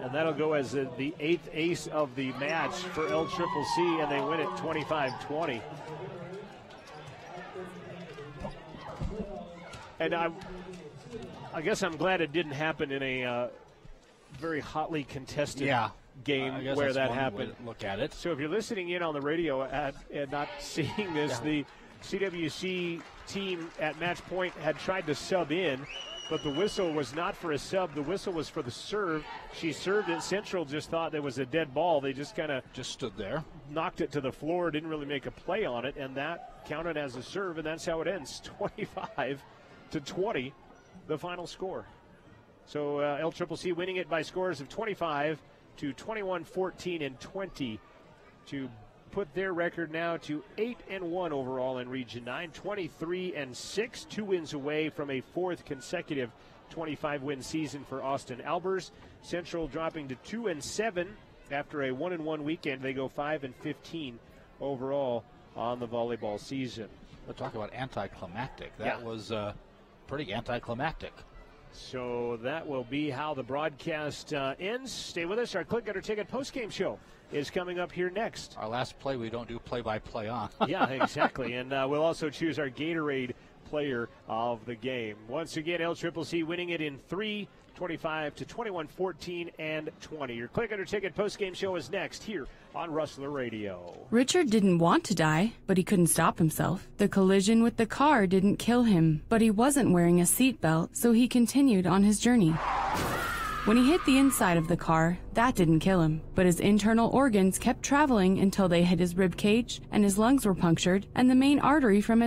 And that'll go as the 8th ace of the match for LCCC, and they win it 25-20. And I guess I'm glad it didn't happen in a very hotly contested game where that happened. Way to look at it. So if you're listening in on the radio and not seeing this, the CWC team at match point had tried to sub in, but the whistle was not for a sub. The whistle was for the serve. She served it. Central just thought there was a dead ball. They just kind of stood there, knocked it to the floor, didn't really make a play on it, and that counted as a serve, and that's how it ends, 25-20, the final score. So LCCC winning it by scores of 25 to 21, 14, and 20 to put their record now to 8-1 overall in Region 9, 23-6, 2 wins away from a 4th consecutive 25-win season for Austin Albers. Central dropping to 2-7 after a 1-1 weekend. They go 5-15 overall on the volleyball season. We'll talk about anticlimactic. That was pretty anticlimactic. So that will be how the broadcast ends. Stay with us. Our Click It or Ticket postgame show is coming up here next. Our last play we don't do play-by-play on. Yeah, exactly. And we'll also choose our Gatorade player of the game. Once again, LCCC winning it in 3, 25 to 21, 14, and 20. Your Click It or Ticket postgame show is next here on Rustler Radio. Richard didn't want to die, but he couldn't stop himself. The collision with the car didn't kill him, but he wasn't wearing a seatbelt, so he continued on his journey. When he hit the inside of the car, that didn't kill him, but his internal organs kept traveling until they hit his rib cage, and his lungs were punctured, and the main artery from his